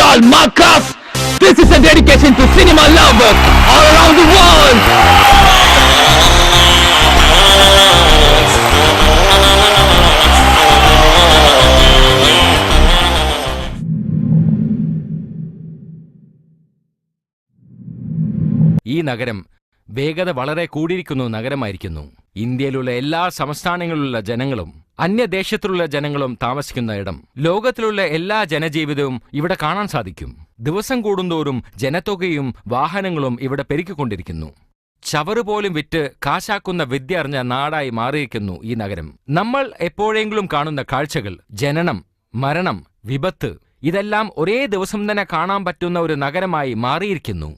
all Markov. This is a dedication to cinema lovers all around the world. ഈ നഗരം വേഗത വളരെ കൂടിയിരിക്കുന്ന നഗരമായിരിക്കുന്നു. ഇന്ത്യയിലുള്ള എല്ലാ സംസ്ഥാനങ്ങളിലുള്ള ജനങ്ങളും അന്യദേശത്തിലുള്ള ജനങ്ങളും താമസിക്കുന്ന ഇടം. ലോകത്തിലുള്ള എല്ലാ ജനജീവിതവും ഇവിടെ കാണാൻ സാധിക്കും. ദിവസം കൂടുന്തോറും ജനത്തൊകയും വാഹനങ്ങളും ഇവിടെ പെരുക്കിക്കൊണ്ടിരിക്കുന്നു. ചവറുപോലും വിറ്റ് കാശാക്കുന്ന വിദ്യ അറിഞ്ഞ നാടായി മാറിയിരിക്കുന്നു ഈ നഗരം. നമ്മൾ എപ്പോഴെങ്കിലും കാണുന്ന കാഴ്ചകൾ, ജനനം, മരണം, വിപത്ത്, ഇതെല്ലാം ഒരേ ദിവസം തന്നെ കാണാൻ പറ്റുന്ന ഒരു നഗരമായി മാറിയിരിക്കുന്നു.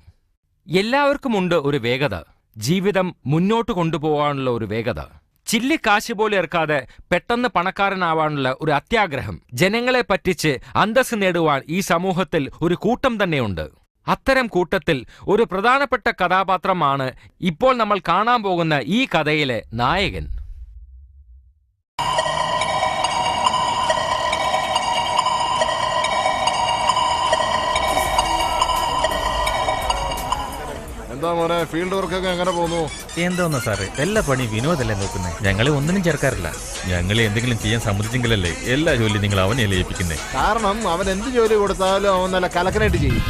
എല്ലാവർക്കുമുണ്ട് ഒരു വേഗത, ജീവിതം മുന്നോട്ട് കൊണ്ടുപോകാനുള്ള ഒരു വേഗത. ചില്ലിക്കാശ് പോലെ ഇറക്കാതെ പെട്ടെന്ന് പണക്കാരനാവാനുള്ള ഒരു അത്യാഗ്രഹം. ജനങ്ങളെ പറ്റിച്ച് അന്തസ്സ് നേടുവാൻ ഈ സമൂഹത്തിൽ ഒരു കൂട്ടം തന്നെയുണ്ട്. അത്തരം കൂട്ടത്തിൽ ഒരു പ്രധാനപ്പെട്ട കഥാപാത്രമാണ് ഇപ്പോൾ നമ്മൾ കാണാൻ പോകുന്ന ഈ കഥയിലെ നായകൻ. എന്താ മോനെ, ഫീൽഡ് വർക്കൊക്കെ എങ്ങനെ പോകുന്നു? എന്തോന്നാ സാറ്, എല്ലാ പണി വിനോദല്ലേ നോക്കുന്നത്. ഞങ്ങളെ ഒന്നിനും ചേർക്കാറില്ല. ഞങ്ങളെ എന്തെങ്കിലും ചെയ്യാൻ സമ്മതിച്ചെങ്കിലല്ലേ എല്ലാ ജോലി നിങ്ങൾ അവനെ ഏൽപ്പിക്കുന്നേ. കാരണം അവൻ എന്ത് ജോലി കൊടുത്താലും അവൻ നല്ല കലക്കനായിട്ട് ചെയ്യും.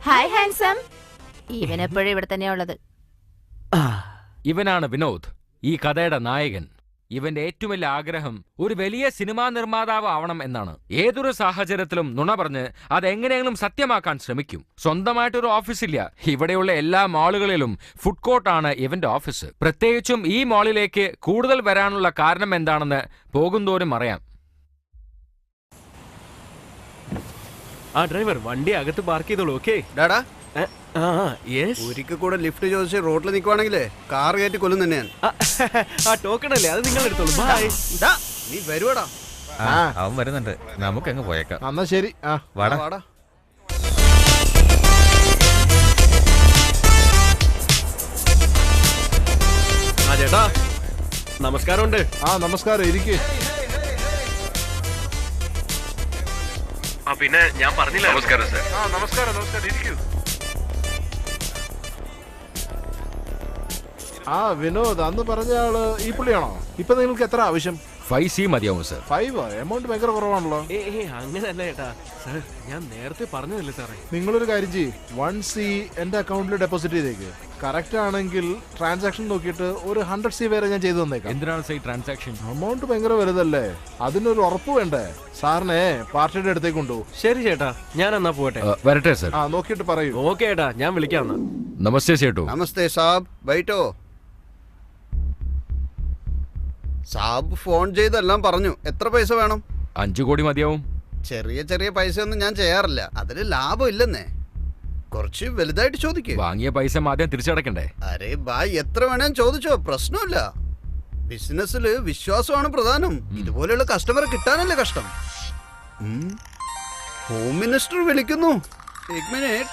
Hi handsome. ഇവനെപ്പോഴും ഇവിടെ തന്നെയുള്ളത്. ഇവനാണ് വിനോദ്, ഈ കഥയുടെ നായകൻ. ഇവന്റെ ഏറ്റവും വലിയ ആഗ്രഹം ഒരു വലിയ സിനിമാ നിർമ്മാതാവ് ആവണം എന്നാണ്. ഏതൊരു സാഹചര്യത്തിലും നുണ പറഞ്ഞ് അതെങ്ങനെയെങ്കിലും സത്യമാക്കാൻ ശ്രമിക്കും. സ്വന്തമായിട്ടൊരു ഓഫീസില്ല. ഇവിടെയുള്ള എല്ലാ മാളുകളിലും ഫുഡ് കോർട്ടാണ് ഇവന്റെ ഓഫീസ്. പ്രത്യേകിച്ചും ഈ മാളിലേക്ക് കൂടുതൽ വരാനുള്ള കാരണം എന്താണെന്ന് പോകുന്തോറും അറിയാം. ആ ഡ്രൈവർ, വണ്ടി അകത്ത് പാർക്ക് ചെയ്തോളൂ. ഓക്കെ ഡാടാ, ഒരിക്കൽ കൂടെ ലിഫ്റ്റ് ചോദിച്ച് റോഡിൽ നിൽക്കുവാണെങ്കിലേ കാർ കയറ്റി കൊല്ലും തന്നെയാണ്. ആ ടോക്കൺ അല്ലേ, അത് നിങ്ങൾ എടുത്തോളൂ. ബൈ. നീ വരുവാടാ. അവൻ വരുന്നുണ്ട്, നമുക്ക് അങ്ങ് പോയേക്കാം. എന്നാ ശരി. വാടാ. ആ ചേട്ടാ, നമസ്കാരമുണ്ട്. നമസ്കാരം, ഇരിക്കേ. പിന്നെ ഞാൻ പറഞ്ഞില്ല. നമസ്കാരം സാർ. നമസ്കാരം, ഇരിക്കൂ. വിനോദ്, അന്ന് പറഞ്ഞ ആള് ഈ പുള്ളിയാണോ? ഇപ്പൊ നിങ്ങൾക്ക് എത്ര ആവശ്യം? 5C മതിയാവും സർ. 5? എമൗണ്ട് ഭയങ്കര കുറവാണല്ലോ. അങ്ങനെയല്ല ചേട്ടാ, സാർ ഞാൻ നേരത്തെ പറഞ്ഞതല്ലേ സാറേ. നിങ്ങളൊരു കാര്യം ചെയ്യ്, 1C എന്റെ അക്കൗണ്ടിൽ ഡെപ്പോസിറ്റ് ചെയ്തേക്ക്. കറക്റ്റ് ആണെങ്കിൽ ട്രാൻസാക്ഷൻ നോക്കിയിട്ട് ഒരു 100C വരെ ഞാൻ ചെയ്തു തന്നേക്കാം. എന്തിനാണ് സർ ഈ ട്രാൻസാക്ഷൻ? അമൗണ്ട് ഭയങ്കര വലുതല്ലേ, അതിനൊരു ഉറപ്പ് വേണ്ടേ? സാറിനെ പാർട്ടിയുടെ അടുത്തേക്ക് കൊണ്ടുപോകും. ശരി ചേട്ടാ, ഞാൻ എന്നാ പോട്ടെ. വരട്ടെ സർ. നോക്കിയിട്ട് പറയൂ. ഓക്കെ ചേട്ടാ, ഞാൻ വിളിക്കാം. നമസ്തേ സേട്ടു. നമസ്തേ സാബ്, ബൈറ്റോ. സാബ് ഫോൺ ചെയ്തെല്ലാം പറഞ്ഞു. എത്ര പൈസ വേണം? 5 കോടി മതിയാവും. ചെറിയ ചെറിയ പൈസ ഒന്നും ഞാൻ ചെയ്യാറില്ല, അതിന് ലാഭം ഇല്ലെന്നേ. കുറച്ച് വലുതായിട്ട് ചോദിക്കേ. വാങ്ങിയ പൈസ ആദ്യം തിരിച്ചടക്കണ്ടേ? അരേ ബായ്, എത്ര വേണേലും ചോദിച്ചോ, പ്രശ്നമില്ല. ബിസിനസ്സില് വിശ്വാസമാണ് പ്രധാനം. ഇതുപോലെയുള്ള കസ്റ്റമറെ കിട്ടാനല്ലേ കഷ്ടം. ഹോം മിനിസ്റ്റർ വിളിക്കുന്നു. एक मिनट.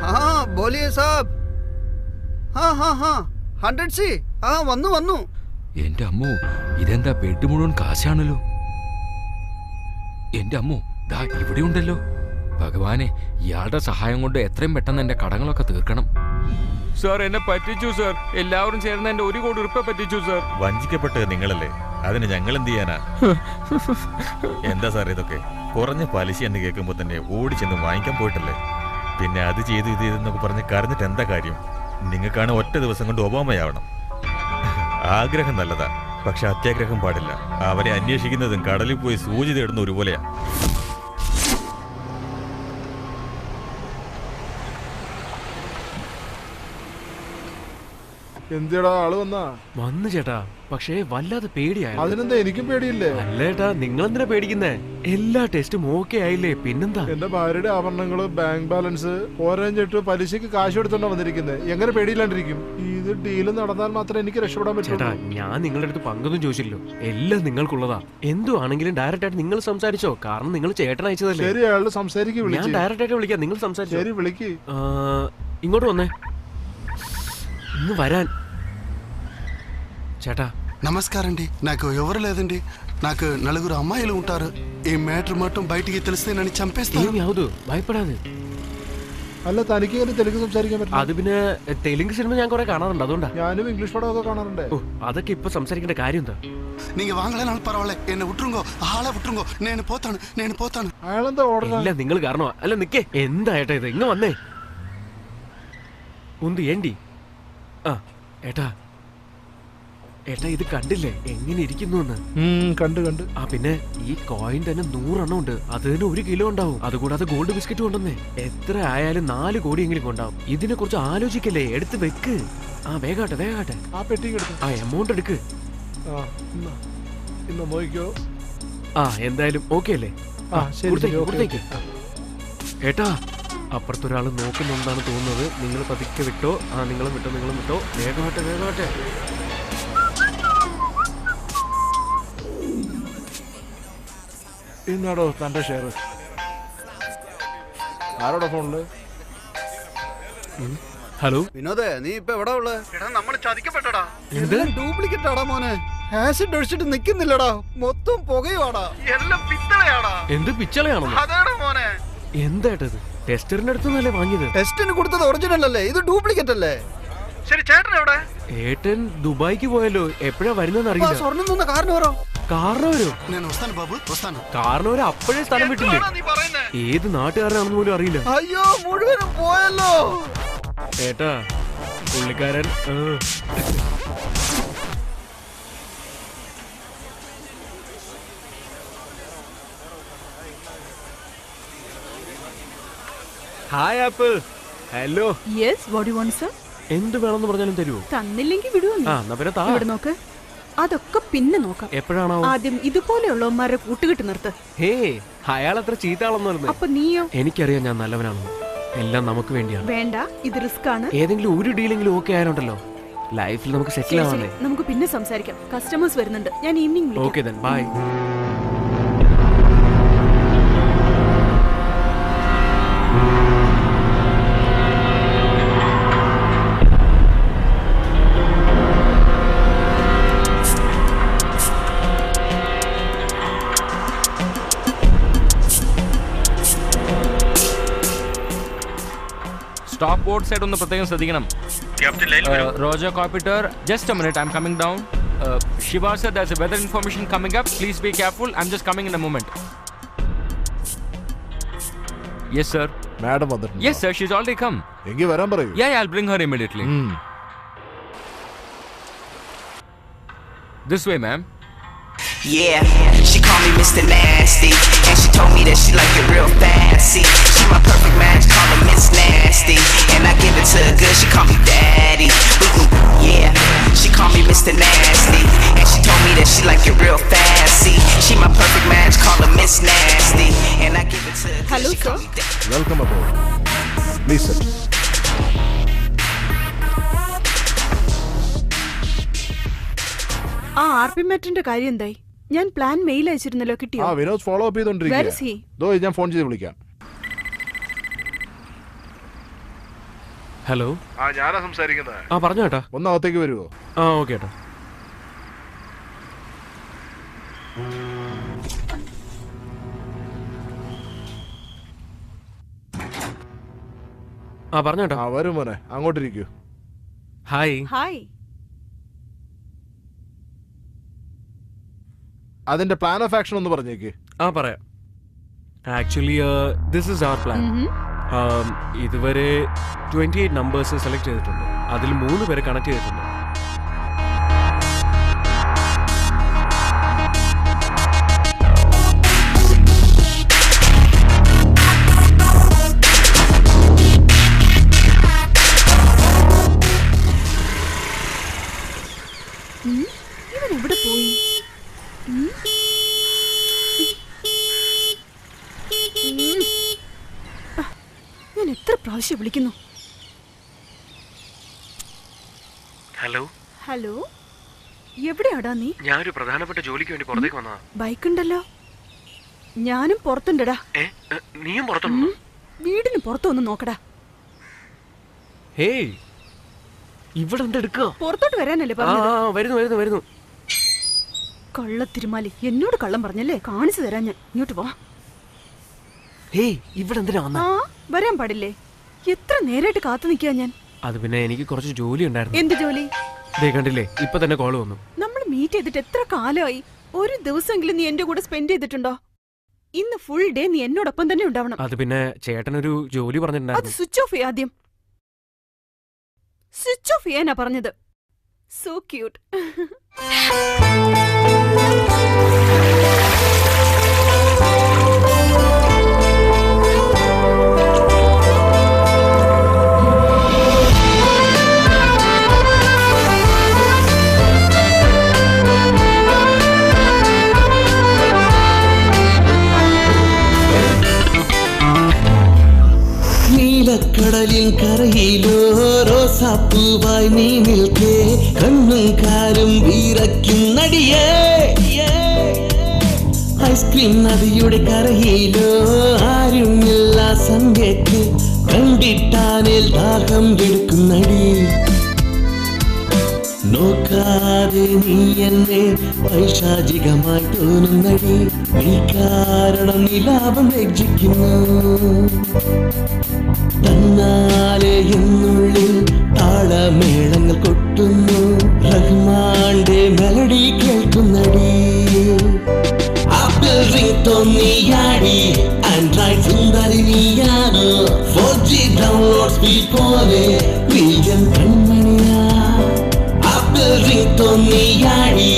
हाँ बोलिए साहब. हाँ हाँ हाँ 100C. हाँ വന്നു വന്നു. എന്റെ അമ്മോ, ഇതെന്താ ബെഡ് മുഴുവൻ കാശാണല്ലോ. എന്റെ അമ്മോ, ദാ ഇവിടെ ഉണ്ടല്ലോ. ഭഗവാനെ, ഇയാളുടെ സഹായം കൊണ്ട് എത്രയും പെട്ടെന്ന് എന്റെ കടങ്ങളൊക്കെ തീർക്കണം. സാർ, എന്നെ പറ്റിച്ചു സാർ. എല്ലാവരും ചേർന്ന് എന്റെ 1 കോടി രൂപ പറ്റിച്ചു സാർ. വഞ്ചിക്കപ്പെട്ടത് നിങ്ങളല്ലേ, അതിന് ഞങ്ങൾ എന്ത് ചെയ്യാനാ? എന്താ സാർ ഇതൊക്കെ? കുറഞ്ഞ പലിശ എന്ന് കേൾക്കുമ്പോ തന്നെ ഓടിച്ചെന്ന് വാങ്ങിക്കാൻ പോയിട്ടല്ലേ. പിന്നെ അത് ചെയ്തു ഇത് ചെയ്തെന്നൊക്കെ പറഞ്ഞ് കരഞ്ഞിട്ട് എന്താ കാര്യം? നിങ്ങൾക്കാണ് ഒറ്റ ദിവസം കൊണ്ട് ഒബാമയാവണം. ആഗ്രഹം നല്ലതാ, പക്ഷെ അത്യാഗ്രഹം പാടില്ല. അവരെ അന്വേഷിക്കുന്നതും കടലിൽ പോയി സൂചി തേടുന്ന ഒരുപോലെയാ. എന്തിടാ ആള് വന്നാ? വന്നു ചേട്ടാ, പക്ഷേ വല്ലാതെ പേടിയായിരുന്നു. അതിനെന്താ, എനിക്കും പേടിയില്ലേ? അല്ല ചേട്ടാ, നിങ്ങൾ എന്തിനാ പേടിക്കുന്നേ? എല്ലാ ടെസ്റ്റും ഓക്കെ ആയില്ലേ, പിന്നെന്താ? എന്റെ ഭാര്യയുടെ ആഭരണങ്ങള്, ബാങ്ക് ബാലൻസ് ഓരോ പലിശക്ക് കാശ് എടുത്തോണ്ടാ വന്നിരിക്കുന്നത്. എങ്ങനെ പേടിയില്ലാണ്ടിരിക്കും? ഇത് ഡീല് നടന്നാൽ മാത്രമേ എനിക്ക് രക്ഷപ്പെടാൻ ചേട്ടാ, പറ്റൂ. ഞാൻ നിങ്ങളുടെ അടുത്ത് പങ്കൊന്നും ചോദിച്ചില്ലോ, എല്ലാം നിങ്ങൾക്കുള്ളതാ. എന്തു ആണെങ്കിലും ഡയറക്റ്റ് ആയിട്ട് നിങ്ങൾ സംസാരിച്ചോ, കാരണം നിങ്ങൾ ചേട്ടൻ അയച്ചതല്ലേ. ശരി, അയാള് സംസാരിക്ക്, ഞാൻ വിളിച്ച്. ഡയറക്റ്റ് ആയിട്ട് വിളിക്കാം, നിങ്ങൾ സംസാരിച്ചോ. ശരി, വിളിക്ക്. ഇങ്ങോട്ട് വന്നേ, ഇന്ന് వరాన్ చేటా. నమస్కారం అండి. నాకు ఎవరు లేదండి. నాకు నలుగురు అమ్మాయిలు ఉంటారు. ఈ మ్యాటర్ మొత్తం బయటికి తెలిస్తే నన్ను చంపేస్తాను. ఏమి అవదు, భయపడాదు. അല്ല, തനിക്ക് എങ്ങനെ തെലുങ്ക് സംസാരിക്കാൻ പറ്റും? അത് പിന്നെ തെലുങ്ക് സിനിമ ഞാൻ കുറെ കാണാറുണ്ട്, അതുകൊണ്ടാ. ഞാനും ഇംഗ്ലീഷ് പടമൊക്കെ കാണാറുണ്ട്. ഓ, അതൊക്കെ ഇപ്പൊ സംസാരിക്കേണ്ട കാര്യം എന്താ? நீங்க வாங்கலனாலும் பரவாயில்ல, என்ன விட்டுருங்கோ, ஆளை விட்டுருங்கോ, నేను పోతాను. അയാളെന്താ ഓർഡർ? ഇല്ല, നിങ്ങൾ കാരണമാ. അല്ല നിക്കേ, എന്താ ഏട്ടാ ഇത്? ഇങ്ങ് വന്നേ. ഉണ്ട് ഏണ്ടി. ആ ഏട്ടാ, ഏട്ടാ ഇത് കണ്ടില്ലേ എങ്ങനെ ഇരിക്കുന്നു എന്ന്? കണ്ട്. ആ പിന്നെ ഈ കോയിൻ തന്നെ 100 എണ്ണം ഉണ്ട്. അത് തന്നെ 1 കിലോ ഉണ്ടാവും. അതുകൂടാതെ ഗോൾഡ് ബിസ്ക്കറ്റ് കൊണ്ടുവന്നേ. എത്ര ആയാലും 4 കോടിയെങ്കിലും കൊണ്ടാവും. ഇതിനെ കുറിച്ച് ആലോചിക്കല്ലേ, എടുത്ത് വെക്ക്. ആ വേഗാട്ടെ. ആ പെട്ടി എടുത്തു. ആ എമൗണ്ട് എടുക്ക്. ഇന്ന് നോക്കിയോ. ആ എന്തായാലും ഓക്കെ അല്ലേ? ആ, ശരി, കൊടുത്തേക്ക്. ഏട്ടാ, അപ്പുറത്തൊരാൾ നോക്കുന്നുണ്ടെന്നാണ് തോന്നുന്നത്. നിങ്ങൾ പതുക്കെ വിട്ടോ. ആ നിങ്ങളും വിട്ടോ. വേഗമാട്ടെ. ഇന്നാടോ തന്റെ ഷെയർ. ആരോടാ ഫോണില്? ഹലോ വിനോദേ, നീ ഇപ്പൊ എവിടെ ഉള്ളത്? എടാ, നമ്മൾ ചതിക്കപ്പെട്ടടാ. എന്ത്? ഡ്യൂപ്ലിക്കേറ്റ് ആടാ മോനെ. ആസിഡ് ഒഴിച്ചിട്ട് നിക്കുന്നില്ലടാ, മൊത്തം പുകയുവാടാ, എല്ലാം പിത്തളയാടാ. എന്ത് പിച്ചളയാണോ? അതാണ് മോനെ. എന്തായിട്ടത്? ടെസ്റ്ററിന്റെ അടുത്തുനിന്നല്ലേ വാങ്ങിയത്? ടെസ്റ്റിന് കൊടുത്തത് ഒറിജിനൽ അല്ലേ, ഇത് ഡ്യൂപ്ലിക്കേറ്റ് അല്ലേ? ശരി, ചേട്ടൻ എവിടെ? ഏട്ടൻ ദുബായിക്ക് പോയല്ലോ. എപ്പോഴാ വരുന്നതെന്ന് അറിയില്ല. സ്വർണ്ണം തന്ന കാരണവരോ? കാരണവരോ? నేను వస్తాను బాబు, వస్తాను. കാരണവര് അപ്പോഴേ സ്ഥലം വിട്ടില്ലേ. ഏത് നാട്ടുകാരനാണെന്ന് പോലും അറിയില്ല. അയ്യോ, മുഴുവനും പോയല്ലോ. ഏട്ടാ, പുള്ളിക്കാരൻ hi apple. Hello. Yes, what you want sir? എന്ത് വേണമെന്ന് പറഞ്ഞാലും തരുമോ? തന്നില്ലെങ്കിൽ വിടുവോ? ആ എന്നാ പിന്നെ താ. ഇവിടെ നോക്ക്, അതൊക്കെ പിന്നെ നോക്കാം. എപ്പോഴാണോ? ആദ്യം ഇതുപോലെയുള്ളവന്മാരെ കൂട്ടുകെട്ട് നിർത്ത്. ഹേ, അയാൾ അത്ര ചീത്ത ആളൊന്നും. അപ്പൊ നീയോ? എനിക്കറിയാം ഞാൻ നല്ലവനാണെന്ന്. എല്ലാം നമുക്ക് വേണ്ടിയാണ്. വേണ്ട, ഇത് റിസ്ക് ആണ്. ഏതെങ്കിലും ഒരു ഡീലെങ്കിലും ഓക്കെ ആയാലുണ്ടല്ലോ, ലൈഫിൽ നമുക്ക് സെറ്റിൽ ആവാനേ. നമുക്ക് പിന്നെ സംസാരിക്കാം. കസ്റ്റമേഴ്സ് വരുന്നുണ്ട്, ഞാൻ evening. Okay then bye. Stop board side ഒന്ന് പ്രത്യേകം ശ്രദ്ധിക്കണം. റോജർ കോർപ്പിറ്റർ, just a minute, I am coming down. Shiva sir, there's a weather information coming up. Please be careful. I'm just coming in a moment. Yes sir. Madam വന്നിട്ടുണ്ട്. Yes sir, she's already come. എങ്കിൽ വരാൻ പറയൂ. Yeah, I'll bring her immediately. This way, ma'am. Yeah, she called me Mr. Nasty, and she told me that she like it real fancy. She my perfect match, call her Miss Nasty, and I give it to her good, she call me Daddy. Yeah, she call me Mr. Nasty, and she told me that she like it real fancy. She my perfect match, call her Miss Nasty, and I give it to her good, Hello, she call sir. me Daddy. Welcome aboard. Please sit. ആ ആർപിമെറ്റിന്റെ കാര്യം എന്തായി? ഞാൻ plan mail അയച്ചിരുന്നല്ലോ, കിട്ടിയോ? ആ, Vinod follow up Where is he? ചെയ്തോണ്ടിരിക്കുക. ഞാൻ phone ചെയ്ത് വിളിക്കാം. Hello. ആ, ഞാനാ സംസാരിക്കുന്നത്. ആ പറഞ്ഞോ ഏട്ടാ. ഒന്ന് അകത്തേക്ക് വരുമോ? ആ ഓക്കെ ഏട്ടാ. ആ പറഞ്ഞോ ഏട്ടാ. ആ, വരും മോനെ, അങ്ങോട്ടിരിക്കൂ. ഹായ്. ഹായ്. അതിന്റെ പ്ലാൻ ഓഫ് ആക്ഷൻ ഒന്ന് പറഞ്ഞേക്ക്. ആ പറയാം. Actually this is our plan. ഇതുവരെ 28 നമ്പേഴ്സ് സെലക്ട് ചെയ്തിട്ടുണ്ട്. അതിൽ 3 പേരെ കണക്ട് ചെയ്തിട്ടുണ്ട്. പ്രാവശ്യം വിളിക്കുന്നു. ഹലോ ഹലോ, എവിടെയാടാ നീ? ഞാനൊരു പ്രധാനപ്പെട്ട ജോലിക്ക് വേണ്ടി പുറത്തേക്ക് വന്നതാ. ബൈക്ക് ഉണ്ടല്ലോ. ഞാനും പുറത്തുണ്ടടാ. നീയും പുറത്തുണ്ടോ? വീടിന് പുറത്തൊന്ന് നോക്കടാ. ഹേയ്, ഇവിടെ എന്തെടുക്കുക? പുറത്തോട്ട് വരാനല്ലേ പറഞ്ഞത്? വരുന്നു വരുന്നു വരുന്നു. കള്ളത്തിരുമാലി, എന്നോട് കള്ളം പറഞ്ഞല്ലേ? കാണിച്ചു തരാൻ ഞാൻ. ഇങ്ങോട്ട് വാ. ഹേയ്, ഇവിടെ എന്തിനാ വന്ന? വരാൻ പാടില്ലേ? എത്ര നേരായിട്ട് കാത്തു നിൽക്കാ ഞാൻ. അത് പിന്നെ എനിക്ക് കുറച്ച് ജോലി ഉണ്ടായിരുന്നു. എന്ത് ജോലി? ദേ കണ്ടില്ലേ, ഇപ്പൊ തന്നെ കോള് വന്നു. നമ്മൾ മീറ്റ് ചെയ്തിട്ട് എത്ര കാലമായി? ഒരു ദിവസമെങ്കിലും നീ എന്റെ കൂടെ സ്പെൻഡ് ചെയ്തിട്ടുണ്ടോ? ഇന്ന് ഫുൾ ഡേ നീ എന്നോടൊപ്പം തന്നെ ഉണ്ടാവണം. അത് പിന്നെ ചേട്ടനൊരു ജോലി അത് പറഞ്ഞിട്ടുണ്ടായിരുന്നു. സ്വിച്ച് ഓഫ് ചെയ്യാം. ആദ്യം സ്വിച്ച് ഓഫ് ചെയ്യാനാ പറഞ്ഞത്. So cute. നീലക്കടലിൻ കരയിലോ റോസാപ്പൂവായി നീ നിൽക്കേ, കണ്ണും കാലും വീരയ്ക്കും നടിയേ. ഐസ്ക്രീം നദിയുടെ കരയിലോ ആരുമില്ല സന്ധ്യക്ക്, കണ്ടിട്ടാനേൽ ദാഹം എടുക്കുന്നടി. നോക്കാതെ നീ എന്നെ പൈശാചികമായി തോന്നുന്നടി, നീ കാരണം നിലാപം രക്ഷിക്കുന്നു. തന്നാലെ എന്നുള്ളിൽ താളമേളങ്ങൾ കൊട്ടുന്നു, റഹ്മാന്റെ മെലഡി കേൾക്കുന്നടി. ആപ്പിൾ റിംഗ് തോന്നിയാടി, ആൻഡ്രോയിഡ് സുന്ദരി നീയാണോ? 4G ഡൗൺലോഡ് സ്പീഡ് പോലെ മില്യൺ കൺമണിയാ. ആപ്പിൾ റിംഗ് തോന്നിയാടി,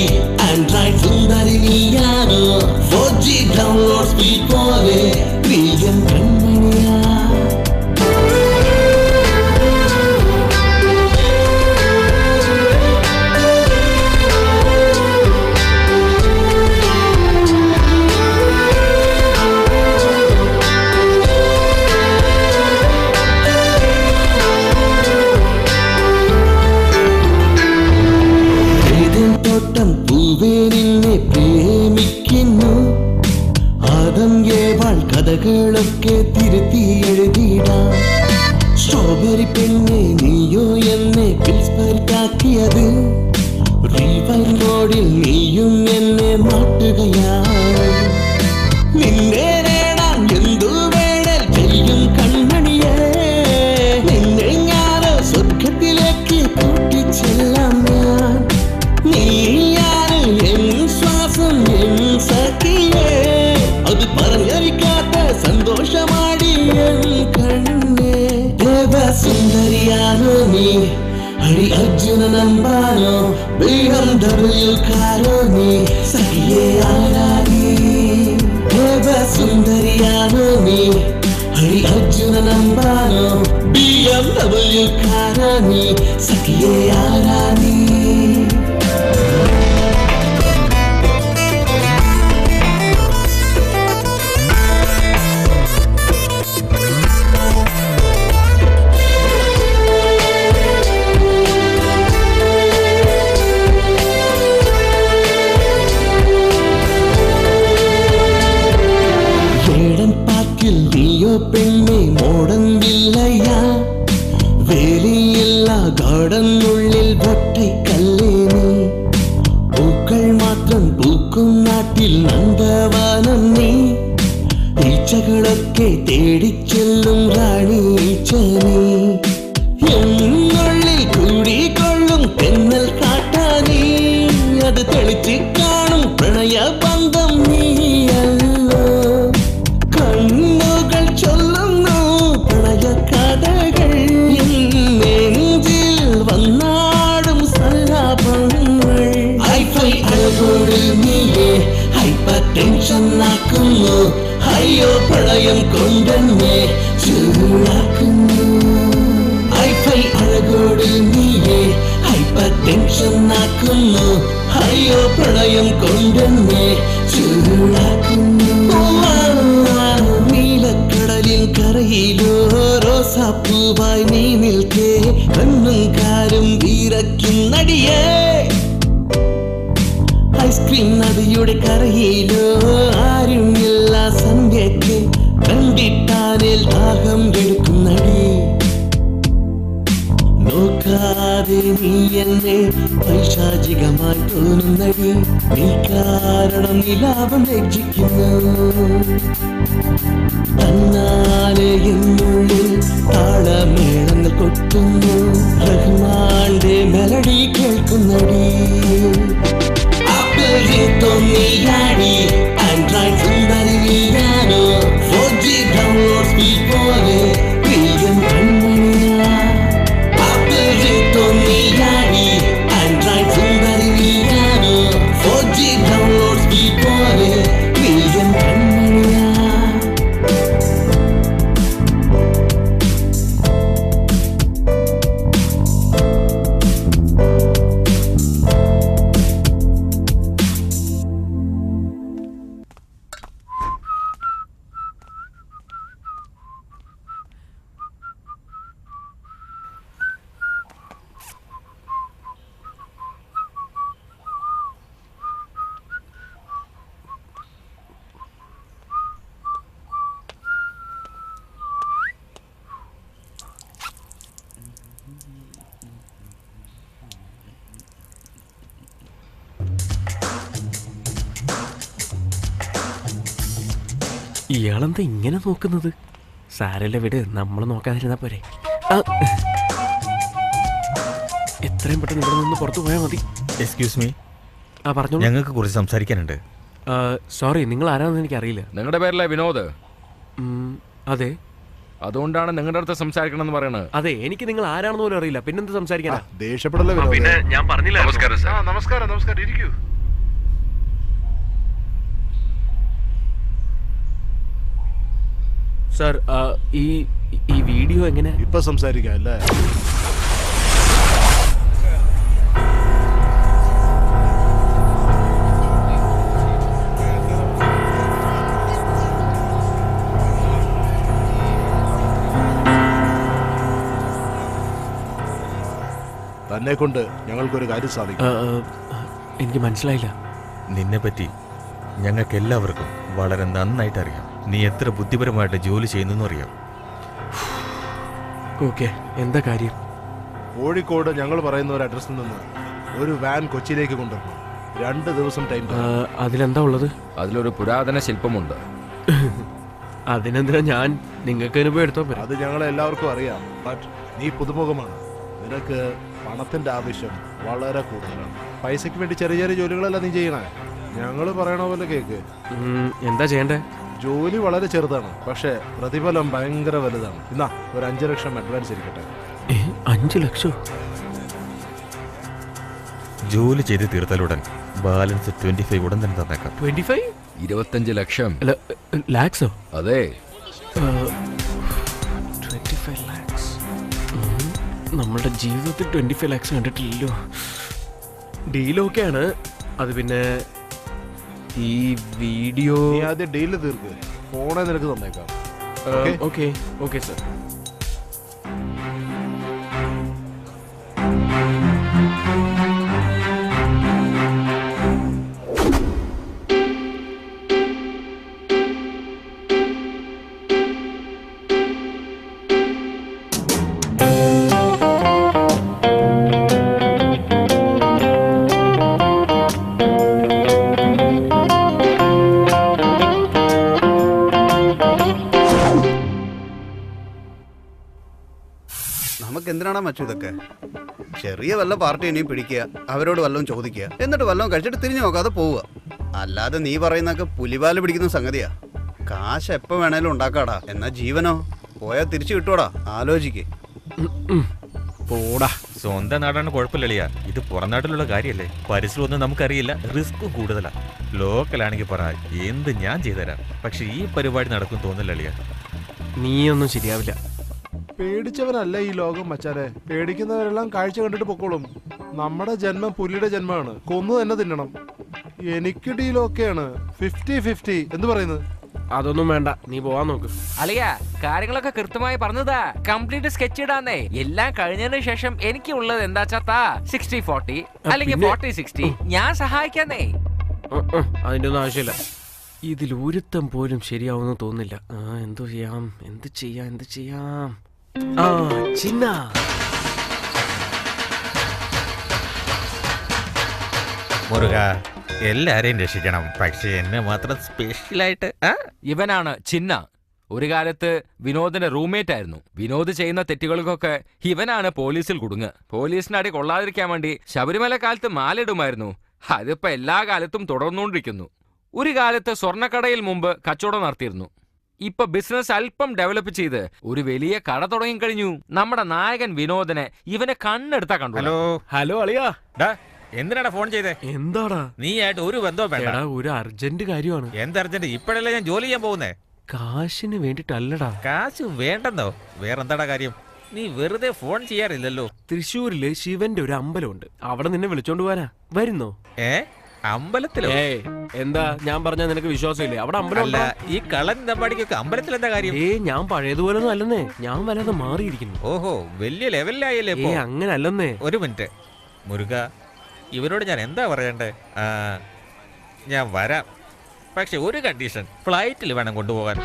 ആൻഡ്രോയിഡ് സുന്ദരി നീയാണോ? 4G ഡൗൺലോഡ് സ്പീഡ് പോലെ മില്യൺ കൺമണിയാ. കഥകളൊക്കെ തിരുത്തി എഴുതിടാം. സ്ട്രോബെറി പെണ്ണെ നീയോ എന്നെ പിൽസ്പരിക്കാക്കിയത്, റീവൈൻഡോടിൽ നീയും എന്നെ മാട്ടുകയാണ്. നിന്നെ നേടാൻ എന്തു വേണൽ ചെയ്യും കൺമണിയേ, നിന്നെ ഞാനോ സ്വർഗത്തിലേക്ക് കൂട്ടിച്ചെല്ലാം ഞാൻ. നീയാണ് എൻ ശ്വാസം, എൻ സഖിയേ, അത് പറഞ്ഞറിക്കാത്ത സന്തോഷമാടി എൻ കണ്ണേ. ദേവസുന്ദരിയാണോ നീ, അടി അർജുന നമ്പാനോ, BMW കാരോ നീ, സഖിയേ ആരാധി. ദേവസുന്ദരിയാണോ നീ, അടി അർജുന നമ്പാനോ, BMW കാരോ നീ, സഖിയേ ആരാധി. പെണ്ണെ മോടന്നില്ലയാ, വേലിയില്ല ഗാർഡനുള്ളിൽ ഒറ്റയ്ക്കല്ലേ നീ. പൂക്കൾ മാത്രം പൂക്കും നാട്ടിൽ നന്ദവനം നീ, ഈച്ചകളൊക്കെ തേടിച്ചെല്ലും റാണി ഈച്ച നീ. എന്നുള്ളിൽ കൂടിക്കൊള്ളും തെന്നൽ കാട്ടാനീ, അത് തെളിച്ച് കാണും പ്രണയബന്ധം നീയല്ലോ. കണ്ണുകൾ ചൊല്ലുന്നു പ്രണയ കഥകൾ, നെഞ്ചിൽ വന്നാടും സല്ലാപങ്ങൾ. ഹൈഫൈ അഴകോട് നീയെ ഹൈപ്പർ ടെൻഷൻ ആക്കുന്നു, അയ്യോ പ്രളയം കൊണ്ടെന്നെ ചൂടാക്കുന്നു. ഹൈഫൈ അഴകോട് നീയെ ഹൈപ്പർ ടെൻഷൻ ആക്കുന്നു, അയ്യോ പ്രളയം കൊണ്ടെന്നെ ചൂടാക്കുന്നു. നീലക്കടലിൻ കരയിലോ റോസ റോസാപ്പൂവായി നീ നിൽക്കേ കണ്ണും കാരും വീരയ്ക്കുന്നടിയേ ഐസ്ക്രീം നദിയുടെ കരയിലോ ആരുമില്ല സന്ധ്യയ്ക്ക് കണ്ടിട്ടാനിൽ ദാഹം എടുക്കുന്നടി നോക്കാതെ നീ എന്നെ പൈശാചികമായി തോന്നുന്നടി നീ കാരണം നിലാപം രക്ഷിക്കുന്നു തന്നാലെ എന്നുള്ളിൽ താളമേളങ്ങൾ കൊട്ടുന്നു റഹ്മാന്റെ മെലഡി കേൾക്കുന്നടി Apelito നീയാടി ആൻഡ്രോയിഡ് സുന്ദരി നീയാണോ 4G download speed പോലെ പ്രിയം കൺമണിയാ Apelito നീയാടി ആൻഡ്രോയിഡ് സുന്ദരി നീയാണോ 4G download speed പോലെ പ്രിയം കൺമണിയാ ഇയാളെന്താ ഇങ്ങനെ നോക്കുന്നത്? സാരല്ല വിട്, നമ്മൾ നോക്കാതിരുന്നാ പോരെ. എത്രയും പെട്ടെന്ന് ഇവിടെ നിന്ന് പുറത്തു പോയാൽ മതി. എക്സ്ക്യൂസ് മീ, പറഞ്ഞു. ഞങ്ങൾക്ക് കുറച്ച് സംസാരിക്കാനുണ്ട്. സോറി, നിങ്ങൾ ആരാണെന്ന് എനിക്കറിയില്ല. നിങ്ങളുടെ പേരല്ലേ വിനോദ്? അതെ. അതുകൊണ്ടാണ് നിങ്ങളുടെ അടുത്ത് സംസാരിക്കണം എന്ന് പറയണത്. അതെ, എനിക്ക് നിങ്ങൾ ആരാണെന്ന് പോലും അറിയില്ല, പിന്നെന്ത് സംസാരിക്കാനാ? ദേഷ്യപ്പെടല്ലേ? പിന്നെ ഞാൻ പറഞ്ഞില്ല. നമസ്കാരം സാർ. നമസ്കാരം നമസ്കാരം, ഇരിക്കൂ. സാർ, ഈ വീഡിയോ എങ്ങനെ? ഇപ്പൊ സംസാരിക്കാം അല്ലേ? തന്നെ കൊണ്ട് ഞങ്ങൾക്കൊരു കാര്യം സാധിക്കും. എനിക്ക് മനസ്സിലായില്ല. നിന്നെ പറ്റി ഞങ്ങൾക്ക് എല്ലാവർക്കും വളരെ നന്നായിട്ട് അറിയാം. നീ എത്ര ബുദ്ധിപരമായിട്ട് ജോലി ചെയ്യുന്നു അറിയാം. ഓക്കെ, എന്താ കാര്യം? കോഴിക്കോട് ഞങ്ങൾ പറയുന്ന ഒരു അഡ്രസ്സിൽ നിന്ന് ഒരു വാൻ കൊച്ചിയിലേക്ക് കൊണ്ടുവരണം. 2 ദിവസം ടൈം. അതിലെന്താ ഉള്ളത്? അതിലൊരു പുരാതന ശില്പമുണ്ട്. അതിനെന്തിനാ ഞാൻ? നിങ്ങൾക്ക് അനുഭവം എടുത്തോ? അത് ഞങ്ങളെ എല്ലാവർക്കും അറിയാം. ബട്ട് നീ പുതുമുഖമാണ്. നിനക്ക് പണത്തിന്റെ ആവശ്യം വളരെ കൂടുതലാണ്. പൈസക്ക് വേണ്ടി ചെറിയ ചെറിയ ജോലികളല്ല നീ ചെയ്യണേ. ഞങ്ങൾ പറയണ പോലെ കേക്ക്. എന്താ ചെയ്യണ്ടേ? ജോലി വളരെ ചെറുതാണ്, പക്ഷെ പ്രതിഫലം ഭയങ്കര വലുതാണ്. എന്നാ ഒരു 5 ലക്ഷം അഡ്വാൻസ് ഇരിക്കട്ടെ. 5 ലക്ഷം? ജോലി ചെയ്ത് തീർത്താലുടൻ ബാലൻസ് 25 ഉടൻ തന്നെ തന്നേക്കാം. 25? 25 ലക്ഷം. ലാക്സോ? അതെ. 25 ലാക്സ്. നമ്മളുടെ ജീവിതത്തിൽ 25 ലാക്സ് കണ്ടിട്ടില്ലല്ലോ. ഡീലൊക്കെയാണ് അത്. പിന്നെ ഈ വീഡിയോ നീ ആദ്യം ഡീല് തീർക്ക്. ഫോണെ നിനക്ക് തന്നേക്കാം. Okay okay sir. എന്തിനാണ് മച്ചു ഇതൊക്കെ? ചെറിയ വല്ല പാർട്ടി ഇനിയും പിടിക്കുക, അവരോട് വല്ലതും ചോദിക്കുക, എന്നിട്ട് വല്ലതും കഴിച്ചിട്ട് തിരിഞ്ഞു നോക്കാതെ പോവുക. അല്ലാതെ നീ പറയുന്നൊക്കെ പുലിപാല് പിടിക്കുന്ന സംഗതിയാ. കാശ് എപ്പോൾ വേണേലും ഉണ്ടാക്കാടാ. എന്നാ ജീവനോ പോയാൽ തിരിച്ചു കിട്ടൂടാ. ആലോചിക്ക്. പോടാ. സ്വന്തം നാടാണ് കുഴപ്പമില്ല. ഇത് പുറം നാട്ടിലുള്ള കാര്യമല്ലേ? പരിസരം ഒന്നും നമുക്കറിയില്ല, റിസ്ക് കൂടുതലാ. ലോക്കലാണെങ്കിൽ പറ എന്ത് ഞാൻ ചെയ്തുതരാം. പക്ഷെ ഈ പരിപാടി നടക്കും തോന്നില്ല. നീയൊന്നും ശരിയാവില്ല. പേടിച്ചവരല്ല ഈ ലോകം മച്ചാരെ. പേടിക്കുന്നവരെല്ലാം കാഴ്ച കണ്ടിട്ട് പൊക്കോളും. നമ്മുടെ ജന്മം പുലിയുടെ ജന്മമാണ്. കൊന്നു തന്നെ തിന്നണം. എനിക്ക് ഡീലൊക്കെയാണ്. 50-50 എന്ത് പറയുന്നത്? അതൊന്നും വേണ്ട, നീ പോവാൻ നോക്ക്. അളിയ കാര്യങ്ങളൊക്കെ കൃത്യമായി പറഞ്ഞതാ. കംപ്ലീറ്റ് സ്കെച്ച് ഇടാന്നേ. എല്ലാം കഴിഞ്ഞതിന് ശേഷം എനിക്ക് ഉള്ളത് എന്താച്ചാ 60-40 അല്ലെങ്കിൽ 40-60 ഞാൻ സഹായിക്കാന്നേ. അതിന്റെ ഒന്നും ആവശ്യമില്ല. ഇതിൽ ഒരുത്തം പോലും ശരിയാവുമെന്ന് തോന്നില്ല. എന്തു ചെയ്യാം. ചിന്ന മുരുക, എല്ലാരെയും രക്ഷിക്കണം, പക്ഷെ എന്നെ മാത്രം സ്പെഷ്യലായിട്ട്. ഇവനാണ് ചിന്ന. ഒരു കാലത്ത് വിനോദിന്റെ റൂംമേറ്റ് ആയിരുന്നു. വിനോദ് ചെയ്യുന്ന തെറ്റുകൾക്കൊക്കെ ഇവനാണ് പോലീസിൽ കുടുങ്ങ്. പോലീസിനടി കൊള്ളാതിരിക്കാൻ വേണ്ടി ശബരിമല കാലത്ത് മാലിടുമായിരുന്നു. അതിപ്പോ എല്ലാ കാലത്തും തുടർന്നുകൊണ്ടിരിക്കുന്നു. ഒരു കാലത്ത് സ്വർണ്ണക്കടയിൽ മുമ്പ് കച്ചവടം നടത്തിയിരുന്നു. ഇപ്പൊ ബിസിനസ് അല്പം ഡെവലപ്പ് ചെയ്ത് ഒരു വലിയ കട തുടങ്ങിക്കഴിഞ്ഞു. നമ്മുടെ നായകൻ വിനോദിനെ ഇവനെ കണ്ണെടുത്താ കണ്ടു. ഹലോ അളിയാ, എന്തിനാണ് ഫോൺ ചെയ്തേ? എന്താടാ? നീ ആയിട്ട് ഒരു ബന്ധവും വേണ്ട. ഒരു അർജന്റ് കാര്യമാണ്. എന്ത് അർജന്റ്? ഇപ്പോഴല്ലേ ഞാൻ ജോലി ചെയ്യാൻ പോകുന്നേ. കാശിന് വേണ്ടിട്ടല്ലടാ. കാശ് വേണ്ടെന്നോ? വേറെന്താടാ കാര്യം? നീ വെറുതെ ഫോൺ ചെയ്യാറില്ലല്ലോ. തൃശ്ശൂരില് ശിവന്റെ ഒരു അമ്പലമുണ്ട്, അവിടെ നിന്നെ വിളിച്ചോണ്ട് പോരാ. വരുന്നോ? അമ്പലത്തിലോ? എന്താ ഞാൻ പറഞ്ഞാ നിനക്ക് വിശ്വാസമില്ലേ? അവിടെ അമ്പലമല്ല. ഈ കള്ളൻ തമ്പാടിക്കൊക്കെ അമ്പലത്തിൽ എന്താ കാര്യം? ഞാൻ പഴയതുപോലൊന്നും അല്ലെന്നേ, ഞാൻ വല്ലാതെ മാറിയിരിക്കുന്നു. ഓഹോ, വലിയ ലെവലിലായല്ലേ? അങ്ങനെ അല്ലെന്നേ. ഒരു മിനിറ്റ് മുരുക, ഇവരോട് ഞാൻ എന്താ പറയണ്ടേ? ഞാൻ വരാം, പക്ഷെ ഒരു കണ്ടീഷൻ, ഫ്ലൈറ്റിൽ വേണം കൊണ്ടുപോകാൻ.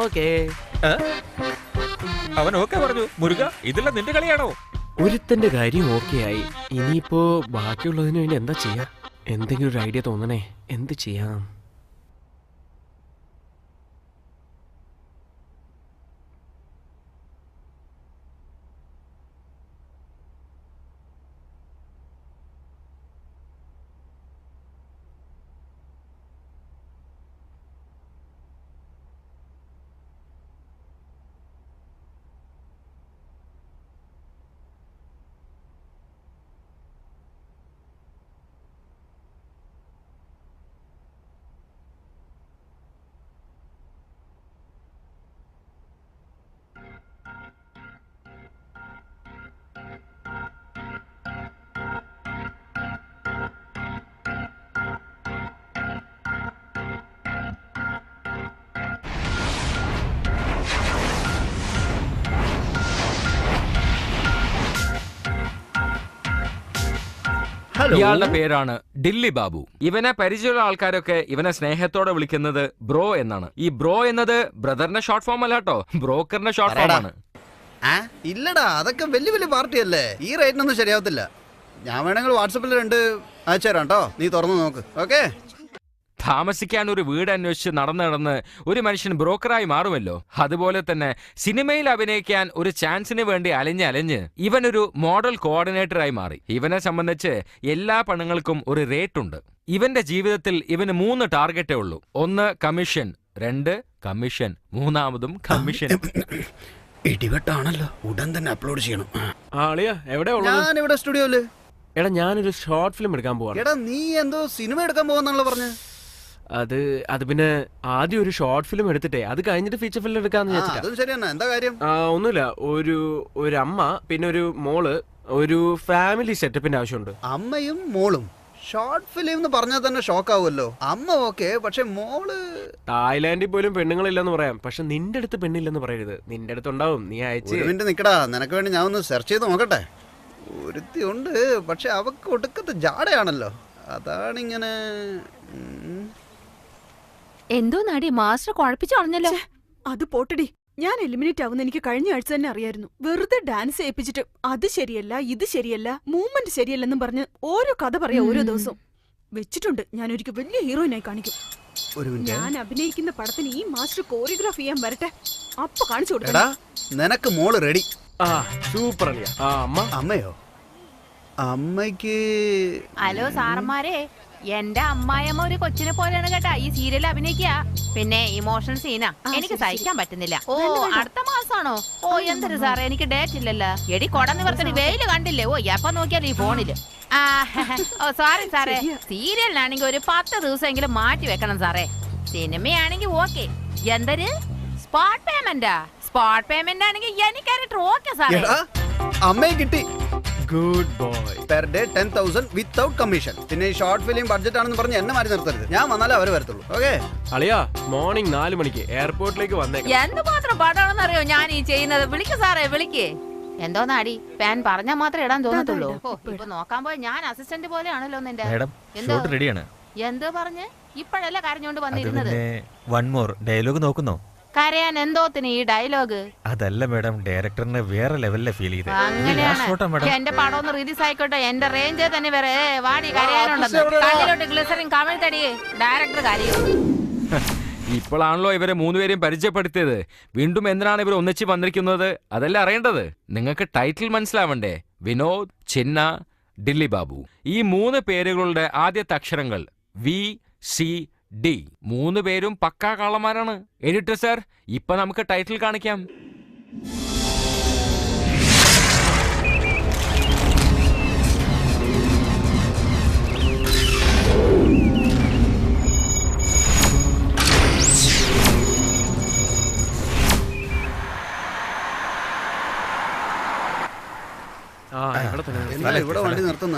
ഓക്കേ. അവൻ ഓക്കെ പറഞ്ഞു. മുരുക, ഇതെല്ലാം നിന്റെ കളിയാണോ? ഒരുത്തന്റെ കാര്യം ഓക്കെ ആയി. ഇനിയിപ്പോ ബാക്കിയുള്ളതിന് വേണ്ടി എന്താ ചെയ്യാ? എന്തെങ്കിലും ഒരു ഐഡിയ തോന്നണേ. എന്ത് ചെയ്യാം? ഇയാളുടെ പേരാണ് ഡില്ലി ബാബു. ഇവനെ പരിചയമുള്ള ആൾക്കാരൊക്കെ ഇവനെ സ്നേഹത്തോടെ വിളിക്കുന്നത് ബ്രോ എന്നാണ്. ഈ ബ്രോ എന്നത് ബ്രദറിന്റെ ഷോർട്ട് ഫോം അല്ല കേട്ടോ, ബ്രോക്കറിന്റെ ഷോർട്ട് ഫോം ആണ്. ഇല്ലടാ, അതൊക്കെ വലിയ വലിയ പാർട്ടിയല്ലേ, ഈ റേറ്റിനൊന്നും ശരിയാവത്തില്ല. ഞാൻ വേണമെങ്കിൽ വാട്സപ്പിൽ 2 അയച്ചു തരാം കേട്ടോ, നീ തുറന്നു നോക്ക്. ഓക്കെ. താമസിക്കാൻ ഒരു വീട് അന്വേഷിച്ച് നടന്ന് ഒരു മനുഷ്യൻ ബ്രോക്കറായി മാറുമല്ലോ, അതുപോലെ തന്നെ സിനിമയിൽ അഭിനയിക്കാൻ ഒരു ചാൻസിന് വേണ്ടി അലഞ്ഞ് ഇവനൊരു മോഡൽ കോർഡിനേറ്ററായി മാറി. ഇവനെ സംബന്ധിച്ച് എല്ലാ പണങ്ങൾക്കും ഒരു റേറ്റ് ഉണ്ട്. ഇവന്റെ ജീവിതത്തിൽ ഇവന് 3 ടാർഗറ്റേ ഉള്ളൂ. 1 കമ്മീഷൻ, 2 കമ്മീഷൻ, 3-മതും കമ്മീഷൻ. ഇടിവെട്ടാണല്ലോ, ഉടൻ തന്നെ അപ്ലോഡ് ചെയ്യണം. ഞാനിവിടെ സ്റ്റുഡിയോയില്. എടാ, ഞാനൊരു ഷോർട്ട് ഫിലിം എടുക്കാൻ പോവാ. എടാ, നീ എന്തോ സിനിമ എടുക്കാൻ പോവാന്നാണല്ലോ പറഞ്ഞു. അത് പിന്നെ ആദ്യം ഒരു ഷോർട്ട് ഫിലിം എടുത്തിട്ടേ അത് കഴിഞ്ഞിട്ട് ഫീച്ചർ ഫിലിം എടുക്കാന്ന് വിചാരിച്ചിട്ടാ. ഒന്നുമില്ല, ഒരു അമ്മ പിന്നെ ഒരു മോള്, ഒരു ഫാമിലി സെറ്റപ്പിന്റെ ആവശ്യമുണ്ട്. അമ്മയും മോളും ഷോർട്ട് ഫിലിം എന്ന് പറഞ്ഞാൽ തന്നെ ഷോക്ക് ആവുമല്ലോ. അമ്മ ഓക്കെ, പക്ഷെ മോള് തായ്ലാന്റിൽ പോലും പെണ്ണുങ്ങളില്ലെന്ന് പറയാം, പക്ഷെ നിന്റെ അടുത്ത് പെണ്ണില്ലെന്ന് പറയരുത്. നിന്റെ അടുത്ത് ഉണ്ടാവും, നീ അയച്ചു. നിക്കടാ, നിനക്ക് വേണ്ടി ഞാൻ ഒന്ന് സെർച്ച് ചെയ്ത് നോക്കട്ടെ. ഒരുത്തി ഉണ്ട്, പക്ഷെ അവക്ക് ഒടുക്കത്തെ ജാടയാണല്ലോ, അതാണിങ്ങനെ. എന്തോ നാടി മാസ്റ്റർ കുഴപ്പിച്ചു കളഞ്ഞല്ലോ. അത് പോട്ടടി, ഞാൻ എലിമിനേറ്റ് ആവുന്ന എനിക്ക് കഴിഞ്ഞ ആഴ്ച തന്നെ അറിയായിരുന്നു. വെറുതെ ഡാൻസ് ഏൽപ്പിച്ചിട്ട് അത് ശരിയല്ല, ഇത് ശരിയല്ല, മൂവ്മെന്റ് ശരിയല്ലെന്നും പറഞ്ഞ് ഓരോ കഥ പറയാ ഓരോ ദിവസവും. വെച്ചിട്ടുണ്ട്, ഞാൻ ഒരിക്കൽ വലിയ ഹീറോയിനായി കാണിക്കും. ഞാൻ അഭിനയിക്കുന്ന പടത്തിന് ഈ മാസ്റ്റർ കോറിയോഗ്രാഫ് ചെയ്യാൻ വരട്ടെ, അപ്പൊ കാണിച്ചു കൊടുക്കാം. നിനക്ക് മോള് റെഡി. സൂപ്പർ. അമ്മയോ? അമ്മയ്ക്ക്. ഹലോ സാറന്മാരെ, എന്റെ അമ്മായിയമ്മ ഒരു കൊച്ചിനെ പോലെയാണ് കേട്ടാ ഈ സീരിയൽ അഭിനയിക്കുക. പിന്നെ ഇമോഷണൽ സീനാ, എനിക്ക് സഹിക്കാൻ പറ്റുന്നില്ല. ഓ, അടുത്ത മാസാണോ? ഓ, എന്തൊരു സാറേ, എനിക്ക് ഡേറ്റ് ഇല്ലല്ലോ. എടി കൊട നിവർത്തണി, വെയില് കണ്ടില്ലേ? ഓ, എപ്പ നോക്കിയാലും ഈ ഫോണില്. ഓ സോറി സാറേ, സീരിയലിനാണെങ്കിൽ ഒരു 10 ദിവസമെങ്കിലും മാറ്റി വെക്കണം സാറേ. സിനിമയാണെങ്കിൽ ഓക്കെ. എന്തൊരു സ്പോട്ട് പേയ്മെന്റാ? സ്പോട്ട് പേയ്മെന്റ് ആണെങ്കിൽ എനിക്ക് ഓക്കെ സാറേ. അമ്മയെ കിട്ടി. Good boy. Per day 10,000 without commission. പിന്നെ ഈ ഷോർട്ട് ഫിലിം ബഡ്ജറ്റ് ആണെന്ന് പറഞ്ഞ് എന്നെ മാറി നിർത്തരുത്. ഞാൻ വന്നാലേ അവര് വരത്തുള്ളൂ. ഓക്കെ അളിയാ, മോർണിംഗ് 4 മണിക്ക് എയർപോർട്ടിലേക്ക് വന്നേക്കാം. എന്തുമാത്രം പാടാണെന്ന് അറിയോ ഞാൻ ഈ ചെയ്യുന്നത്? വിളിക്ക് സാറേ, വിളിക്ക്. എന്തോന്നാടി, പാൻ പറഞ്ഞാൽ മാത്രമേ ഇടാൻ തോന്നത്തുള്ളൂ. ഇപ്പൊ നോക്കാൻ പോയി ഞാൻ അസിസ്റ്റന്റ് പോലെയാണല്ലോ നിന്റെ. മാഡം ഷൂട്ട് റെഡിയാണ്. എന്ത് പറഞ്ഞ്? ഇപ്പഴല്ല കരഞ്ഞോണ്ട് വന്നിരുന്നത്. വൺ മോർ ഡയലോഗ് നോക്കുന്നോ? കരയാൻ എന്തോത്തിന് ഈ ഡയലോഗ്? അതല്ല മാഡം, ഡയറക്ടറിനെ വേറെ ലെവലിലെ ഫീൽ ചെയ്ത്. അങ്ങനെയാണ്. എന്റെ പടം ഒന്ന് റിലീസ് ആയിക്കോട്ടെ, എന്റെ റേഞ്ച് തന്നെ വേറെ. വാടി കരയാനുണ്ടെന്ന് കണ്ണിലോട്ട് ഗ്ലിസറിൻ കമിഴ്ത്തടി. ഡയറക്ടർ കരയും. ഇപ്പോഴാണല്ലോ ഇവരെ 3 പേരെയും പരിചയപ്പെടുത്തിയത്. വീണ്ടും എന്തിനാണ് ഇവർ ഒന്നിച്ച് വന്നിരിക്കുന്നത്? അതല്ല അറിയേണ്ടത്. നിങ്ങൾക്ക് ടൈറ്റിൽ മനസ്സിലാവണ്ടേ? വിനോദ്, ചിന്ന, ഡില്ലി ബാബു. ഈ 3 പേരുകളുടെ ആദ്യത്തെ അക്ഷരങ്ങൾ VCD. 3 പേരും പക്കാ കള്ളന്മാരാണ്. എഡിറ്റർ സർ, ഇപ്പൊ നമുക്ക് ടൈറ്റിൽ കാണിക്കാം. ഇവിടെ വണ്ടി നിർത്തുന്ന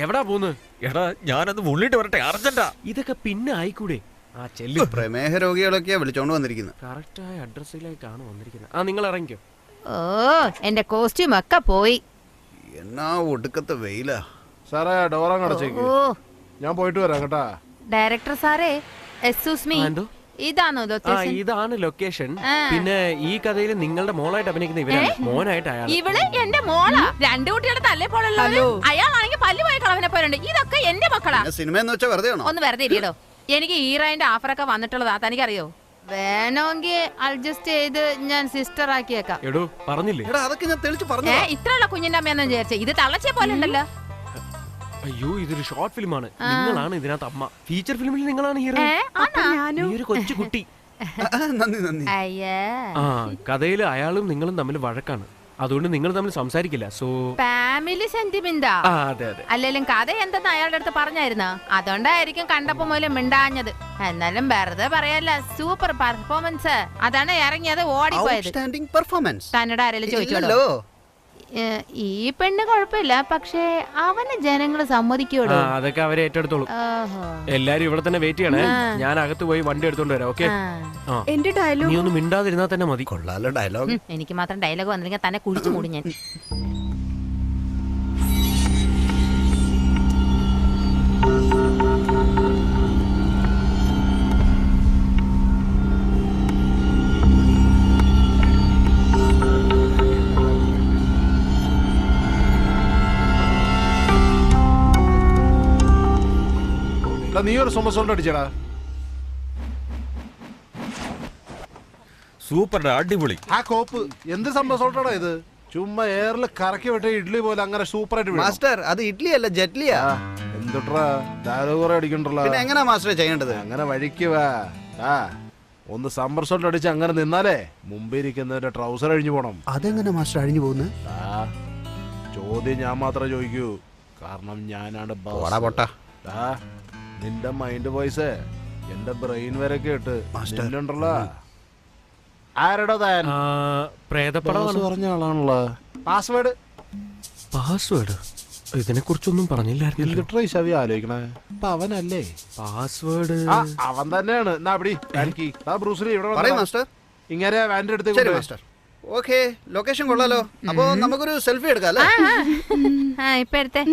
എവിടാ പോന്ന്? എടാ ഞാനത് മുള്ളിട്ട് വരട്ടെ, അർജന്റാ. ഇതൊക്കെ പിന്നെ ആയിക്കൂടെ? ചെല്ലു. പ്രമേഹ രോഗികളൊക്കെയാ വിളിച്ചോണ്ട് വന്നിരിക്കുന്നത്. കറക്റ്റായ അഡ്രസ്സിലേക്കാണ് വന്നിരിക്കുന്നത്. നിങ്ങൾ ഇറങ്ങിക്കോ. ഓ, എന്റെ കോസ്റ്റ്യൂം ഒക്കെ പോയി. എന്നാ ഒടുക്കത്തെ വെയിലാ. സാറേ ഡോറങ്ങ് അടച്ചേക്ക്. ഞാൻ പോയിട്ട് വരാം കേട്ടാ. ഡയറക്ടർ സാറേ, എക്സ്ക്യൂസ് മീ, ഇതാണോ ലൊക്കേഷൻ? ഇതാണ് ലൊക്കേഷൻ. പിന്നെ ഈ കഥയിൽ നിങ്ങളുടെ മോളായിട്ട് അഭിനയിക്കുന്ന ഇവരാണ്. മോനായിട്ട് അയാൾ. ഇവള് എന്റെ മോളാ. 2 കുട്ടികളുടെ തല്ലേ പോലല്ലോ. അയാളാണെങ്കിൽ പല്ല് പോയ കളവനെ പോലുണ്ട്. ഇതൊക്കെ എന്റെ മക്കളാ. സിനിമ എന്ന് വെച്ചാൽ വെറുതെ ആണോ? ഒന്ന് വെറുതെ ഇരിക്കടോ. എനിക്ക് ഹീറോയിന്റെ ഓഫറൊക്കെ വന്നിട്ടുള്ളതാ, തനിക്കറിയോ? വേണമെങ്കിൽ അഡ്ജസ്റ്റ് ചെയ്ത് ഞാൻ സിസ്റ്റർ ആക്കിയേക്കാം. എടോ പറഞ്ഞില്ലേ? അതൊക്കെ ഞാൻ തെളിച്ച് പറഞ്ഞു. ഇത്രയുള്ള കുഞ്ഞിന്റെ അമ്മയെന്ന് വിചാരിച്ചേ? ഇത് തള്ളച്ചേ പോലെ ഉണ്ടല്ലോ. അയ്യോ, ഇതൊരു ഷോർട്ട് ഫിലിമാണ്. നിങ്ങളാണ് ഇതിനകത്ത് അമ്മ. ഫീച്ചർ ഫിലിമിൽ നിങ്ങളാണ് ഹീറോ. ഒരു കൊച്ചു കുട്ടി. നന്ദി. കഥയിൽ അയാളും നിങ്ങളും തമ്മിൽ വഴക്കാണ്. അതുകൊണ്ട് നിങ്ങൾ തമ്മിൽ സംസാരിക്കില്ല. സോ ഫാമിലി സെന്റിമെന്റാ. അതെ അതെ. അല്ലെങ്കിലും കഥ എന്തെന്ന് അയാളുടെ അടുത്ത് പറഞ്ഞായിരുന്ന? അതുകൊണ്ടായിരിക്കും കണ്ടപ്പോ മൂലം മിണ്ടാഞ്ഞത്. എന്നാലും വെറുതെ പറയല്ല, സൂപ്പർ പെർഫോമൻസ്. അതാണ് ഇറങ്ങിയത് ഓടിപ്പോയത്. തന്നോട് ആരെങ്കിലും ചോദിച്ചോളൂ. ഈ പെണ്ണ് കുഴപ്പമില്ല, പക്ഷേ അവന് ജനങ്ങള് സമ്മതിക്കൂടോ? അതൊക്കെ അവരെ ഏറ്റെടുത്തോളൂ. എല്ലാരും ഇവിടെ തന്നെ വെയിറ്റ് ചെയ്യണേ. ഞാൻ അകത്ത് പോയി വണ്ടി എടുത്തോണ്ട് വരാം. ഓക്കെ? എന്റെ ഡയലോഗ് നീ ഒന്ന് മിണ്ടാതിരുന്നാ തന്നെ മതി. കൊള്ളാലോ ഡയലോഗ്. എനിക്ക് മാത്രം ഡയലോഗ് വന്നിരിക്കാൻ തന്നെ കുഴിച്ചു മൂടി ഞാൻ. നീ ഒരു സോമസോൾട്ട് അടിച്ചടാ. സൂപ്പർ, അടിപൊളി. ആ കോപ്പ് എന്ത് സോമസോൾട്ടാടാ ഇത്? ചുമ്മാ എയറിൽ കറക്കി വിട്ട ഇഡ്ലി പോലെ അങ്ങനെ സൂപ്പർ ആയിട്ട്. മാസ്റ്റർ, അത് ഇഡ്ലി അല്ല, ജെറ്റ്ലിയാ. എന്തുട്രാ ഡയലോഗ് അടിക്കണ്ടല്ലോ. പിന്നെ എങ്ങനെയാ മാസ്റ്റർ ചെയ്യേണ്ടത്? അങ്ങനെ വഴിക്ക് വാ. ഒന്ന് സോൾട്ട് അടിച്ച് അങ്ങനെ നിന്നാലേ മുമ്പിരിക്കുന്നവരുടെ ട്രൗസർ അഴിഞ്ഞു പോണം. അതെങ്ങനെ മാസ്റ്റർ അഴിഞ്ഞു പോകുന്നു? ചോദ്യം ഞാൻ മാത്രമേ ചോദിക്കൂ, കാരണം ഞാനാണ് ബോസ്. നിന്റെ മൈൻഡ് വോയിസ് എന്റെ ബ്രെയിൻ വരെ കേട്ട് ഉണ്ടല്ലോ. ആരടാ താൻ? പറഞ്ഞ ആളാണല്ലോ. പാസ്വേഡ് ഇതിനെ കുറിച്ചൊന്നും പറഞ്ഞില്ലായിരുന്നു. ആലോചിക്കണേ. അപ്പൊ അവനല്ലേ പാസ്വേഡ്? അവൻ തന്നെയാണ്. ഇങ്ങനെ വാൻ്റെ അടുത്ത്. ഓക്കെ, ലൊക്കേഷൻ കൊള്ളാലോ. അപ്പൊ നമുക്കൊരു സെൽഫി എടുക്കാം അല്ലേ? ഇപ്പൊ എടുത്തേ.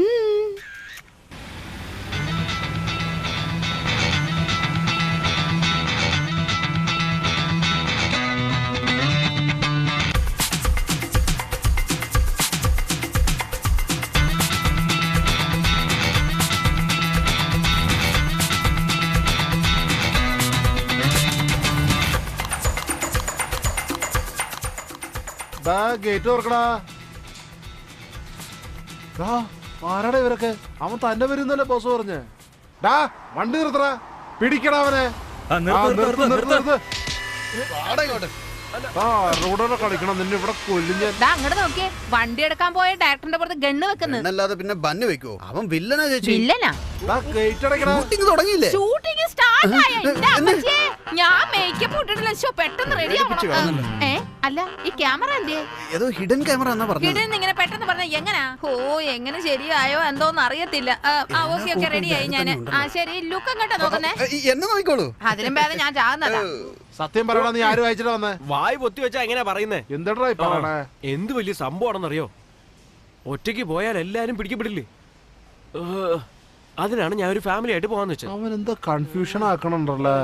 ഗേറ്റ് തുറക്കടാ. ആരാടാ ഇവരൊക്കെ? അവൻ തന്നെ വരുന്നല്ലേ ബോസ് പറഞ്ഞേ. വണ്ടി നിർത്തടാ, പിടിക്കടാ അവനെ. റോഡോടെ കളിക്കണം, നിന്നെ ഇവിടെ കൊല്ലും. അങ്ങോട്ട് നോക്കിയേ, വണ്ടി എടുക്കാൻ പോയ ഡയറക്ടറിന്റെ പുറത്ത് ഗണ്ണ് വെക്കുന്നു. അല്ലാതെ പിന്നെ ബന്ന് വെക്കോ? അവൻ വില്ലനാ ചേച്ചി. വില്ലനാ? ഷൂട്ടിംഗ് തുടങ്ങിയില്ലേ? ഷൂട്ടിംഗ് സ്റ്റാർട്ട് ആയി. ഞാൻ മേക്കപ്പ് ഇട്ടിട്ടില്ല. പെട്ടെന്ന് റെഡി ആവണം. അല്ല ഈ ക്യാമറ എന്തേ? ഏതോ ഹിഡൻ ക്യാമറ എന്നാ പറഞ്ഞത്. ഹിഡൻ ഇങ്ങനെ പെട്ടെന്ന് പറഞ്ഞ എങ്ങനാ? ഓ എങ്ങനെ ശരിയായോ എന്തോന്ന് അറിയത്തില്ല. ഓക്കെ റെഡിയായി ഞാന്. ശരി ലുക്ക് അങ്ങോട്ടാ നോക്കുന്നേ. എന്നെ നോക്കിക്കോളൂ. അതിലും ഭേദം ഞാൻ ചാകുന്നതാ. സത്യം പറയണ, നീ ആരും അയച്ചിട്ട് വന്നേ? വായി പൊത്തി വെച്ചാ എങ്ങനെയാ പറയുന്നേ? എന്താ പറയണേ? എന്ത് വലിയ സംഭവമാണെന്നറിയോ? ഒറ്റയ്ക്ക് പോയാൽ എല്ലാരും പിടിക്കപ്പെടില്ലേ? അതിനാണ് ഞാൻ ഒരു ഫാമിലി ആയിട്ട് പോവാന്ന് വെച്ചത്. അവൻ എന്താ കൺഫ്യൂഷൻ ആക്കണുണ്ടല്ലേ?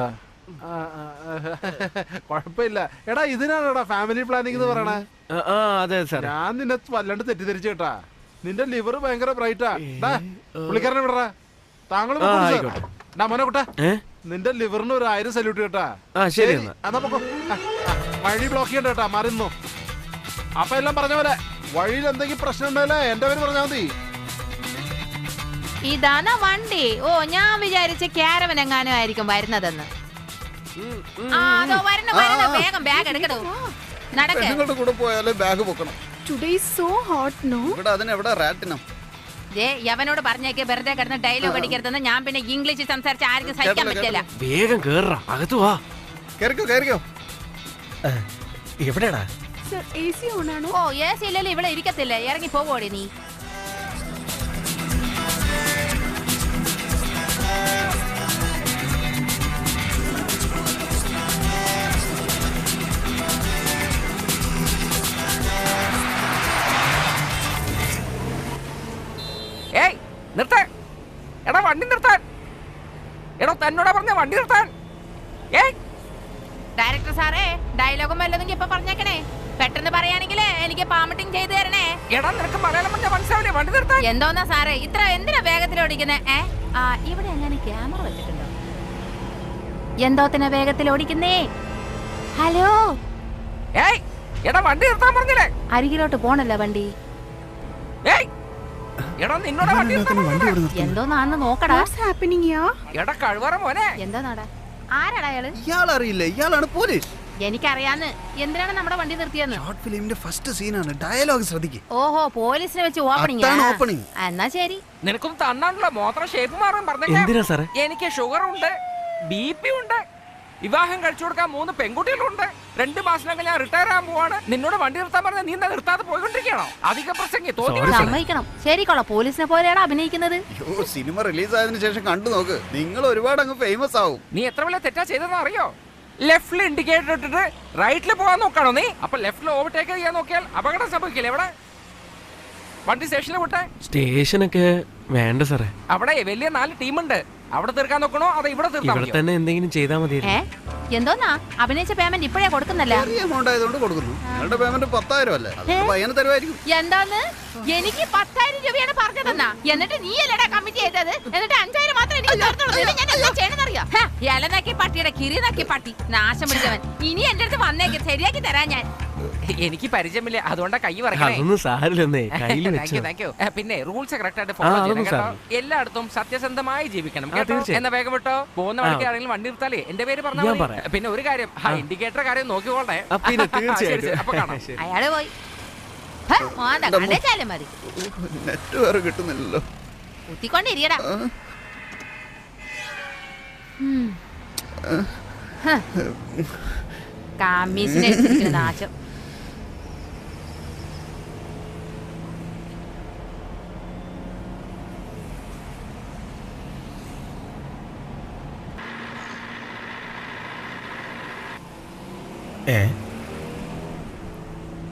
കൊഴപ്പില്ല. എടാ ഇതിനാണ് ഫാമിലി പ്ലാനിങ് എന്ന് പറയണേ. അതെ സാർ. ഞാൻ നിന്നെ വല്ലാണ്ട് തെറ്റിദ്ധരിച്ചു കേട്ടാ. നിന്റെ ലിവർ ഭയങ്കര ബ്രൈറ്റാ. പുള്ളിക്കാരനെ വിടറാ. താങ്കൾ മോനോട്ടാ, നിന്റെ ലിവറിന് ഒരു 1000 സല്യൂട്ട് കേട്ടാ. ശരി എന്നാ പൊക്കോ. വഴി ബ്ലോക്ക് ചെയ്യണ്ട കേട്ടാ, മറിയുന്നു. അപ്പൊ എല്ലാം പറഞ്ഞ പോലെ വഴിയിൽ എന്തെങ്കിലും പ്രശ്നം ഉണ്ടല്ലേ എന്റെ പേര് പറഞ്ഞാ മതി. ഇതാണോ വണ്ടി? ഓ ഞാൻ വിചാരിച്ച ക്യാരവൻ എങ്ങാനും ആയിരിക്കും വരുന്നതെന്ന്. അതോ വരണ വേഗം ബാഗ് എടുക്കണോ. നിങ്ങളുടെ കൂടെ പോയാലേ ബാഗ് പൊക്കണം. Today is so hot no. ഇവിടെ അതിനെവിടെ റാറ്റിനം? യവനോട് പറഞ്ഞേക്ക് വെറുതെ കിടന്ന് ഡയലോഗ് അടിക്കരുതെന്ന്. ഞാൻ പിന്നെ ഇംഗ്ലീഷ് സംസാരിച്ച് ആർക്കും സഹിക്കാൻ പറ്റില്ല. വേഗം കേറാ, അകത്ത് വാ. കേറിക്കോ. എവിടെയാടാ? സർ AC ഓൺ ആണോ? ഓ AC ഇല്ലല്ലോ, ഇവിടെ ഇരിക്കത്തില്ല. ഇറങ്ങി പോവോടെ നീ. ഏയ് നിർത്താൻ! എടാ വണ്ടി നിർത്താൻ! എടാ തന്നോടാ പറഞ്ഞ വണ്ടി നിർത്താൻ! ഏയ് ഡയറക്ടർ സാറേ, ഡയലോഗും വല്ലതും ഇപ്പൊ പറഞ്ഞേക്കണേ. പെട്ടെന്ന് പറയാണെങ്കിൽ എനിക്ക് പാമട്ടിങ് ചെയ്തു തരണേ. എടാ നിനക്ക് മലയാളം പറഞ്ഞാൽ മനസ്സിലാവില്ലേ? വണ്ടി നിർത്താൻ! എന്തോന്നാ സാറേ ഇത്ര എന്തിനാ വേഗത്തിൽ ഓടിക്കുന്നേ? ഇവിടെ എങ്ങനെ ക്യാമറ വെച്ചിട്ടുണ്ടോ? എന്തോത്തിനാ വേഗത്തിൽ ഓടിക്കുന്നേ? ഹലോ ഏയ് എടാ വണ്ടി നിർത്താൻ പറഞ്ഞില്ലേ? അരികിലോട്ട് പോണല്ലോ വണ്ടി. ഏയ് എടാ നിന്നോടാ വണ്ടി നിർത്താൻ പറഞ്ഞില്ലേ? എന്തോന്നാന്ന് നോക്കടാ. എടാ കഴിവറ മോനെ. എന്തോന്നാടാ? ആരാടാ അയാള്? ഇയാളറിയില്ല, ഇയാളാണ് പോലീസ്. എനിക്കറിയാന്ന്. എന്തിനാണ് നമ്മുടെ വണ്ടി നിർത്തിയെന്ന്? ഷോർട്ട് ഫിലിമിന്റെ ഫസ്റ്റ് സീനാണ്. ഡയലോഗ് ശ്രദ്ധിക്കും. ഓഹോ പോലീസിനെ വെച്ച് ഓപ്പണിംഗ്. എന്നാ ശരി. നിനക്കൊന്നും തന്നാണല്ലോ മോത്രം ഷേപ്പ് മാറാൻ എന്തിനാ സാറേ? എനിക്ക് ഷുഗർ ഉണ്ട്, BP ഉണ്ട്, വിവാഹം കഴിച്ചു കൊടുക്കാൻ 3 പെൺകുട്ടികളുണ്ട്. 2 മാസത്തിനകം ഞാൻ റിട്ടയർ ആകാൻ പോവാണ്. നിന്നോട് വണ്ടി നിർത്താൻ പറഞ്ഞ നീ എന്താ നിർത്താതെ പോയിക്കൊണ്ടിരിക്കണോ? അധിക പ്രസംഗി സമ്മതിക്കണം. ശരിക്കോളാം, പോലീസിനെ പോലെയാണ് അഭിനയിക്കുന്നത്. സിനിമ റിലീസ് ആയതിനു ശേഷം കണ്ടു നോക്ക്, നിങ്ങൾ ഒരുപാട് അങ്ങ് ഫേമസ് ആവും. നീ എത്ര വലിയ തെറ്റാ ചെയ്തെന്ന് അറിയോ? ലെഫ്റ്റിൽ ഇൻഡിക്കേറ്റർ ഇട്ടിട്ട് റൈറ്റിൽ പോകാൻ നോക്കാണോ നീ? അപ്പൊ ലെഫ്റ്റിൽ ഓവർടേക്ക് ചെയ്യാൻ നോക്കിയാൽ അപകടം സംഭവിക്കില്ലേ? എവിടെ വണ്ടി സ്റ്റേഷനിൽ വിട്ടെ. സ്റ്റേഷനൊക്കെ വേണ്ട സാറേ. അവിടെ വലിയ 4 ടീമുണ്ട്. അവിടെ തീർക്കാൻ നോക്കണോ അതോ ഇവിടെ തീർക്കാൻ? ഇവിടെ തന്നെ എന്തെങ്കിലും ചെയ്താൽ മതി. എന്തോന്നാ അഭിനയിച്ച പേയ്മെന്റ് ഇപ്പോഴേ കൊടുക്കുന്നല്ല? എമൗണ്ട് ആയതുകൊണ്ട് കൊടുക്കുന്നു. നിങ്ങളുടെ പേയ്മെന്റ് 10,000 അല്ലേ? പയ്യനെ തരുമായിരിക്കും. എന്താന്ന്? എനിക്ക് 10,000 രൂപയാണ് പറഞ്ഞതെന്നാ. എന്നിട്ട് നീ അല്ലടാ കമ്മിറ്റി ചെയ്തത്. എന്നിട്ട് 5,000 മാത്രം എനിക്ക് തരുന്നുള്ളൂ. ഞാൻ എന്താ ചെയ്യണമെന്നറിയാം? ഇലനാക്കി പട്ടിയുടെ കിരിനാക്കി പട്ടി നാശം പിടിച്ചവൻ. ഇനി എന്റെ അടുത്ത് വന്നേക്ക്, ശരിയാക്കി തരാൻ ഞാൻ. എനിക്ക് പരിചയമില്ല, അതുകൊണ്ടാ കൈ പറയണേ. പിന്നെ റൂൾസ് കറക്റ്റ് ആയിട്ട് ഫോളോ ചെയ്യണം കേട്ടോ. എല്ലായിടത്തും സത്യസന്ധമായി ജീവിക്കണം കേട്ടോ. എന്നാ വേഗം വിട്ടോ. പോകുന്ന വഴിക്ക് ആരെങ്കിലും വണ്ടി നിർത്താലേ എന്റെ പേര് പറഞ്ഞാൽ. പിന്നെ ഒരു കാര്യം, ഇൻഡിക്കേറ്റർ കാര്യം നോക്കിക്കോളെ. അപ്പൊ കാണാം. അയാള് പോയി. മതി നെറ്റ് വേറെ കിട്ടുന്നില്ലല്ലോ. കുത്തിക്കൊണ്ടിരിക്കടാ. കമ്മീഷനെ നാശം.